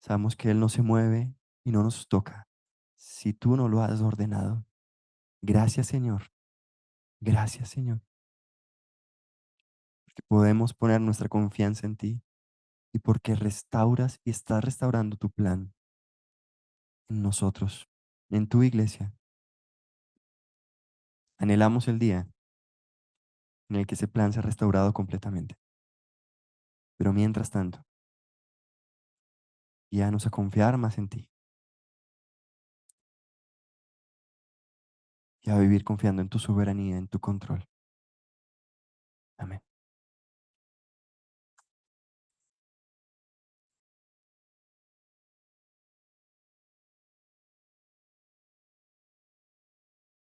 Sabemos que Él no se mueve y no nos toca si tú no lo has ordenado. Gracias, Señor. Gracias, Señor. Porque podemos poner nuestra confianza en ti. y porque restauras y estás restaurando tu plan en nosotros, en tu iglesia. Anhelamos el día en el que ese plan sea restaurado completamente. Pero mientras tanto, guíanos a confiar más en ti y a vivir confiando en tu soberanía, en tu control. Amén.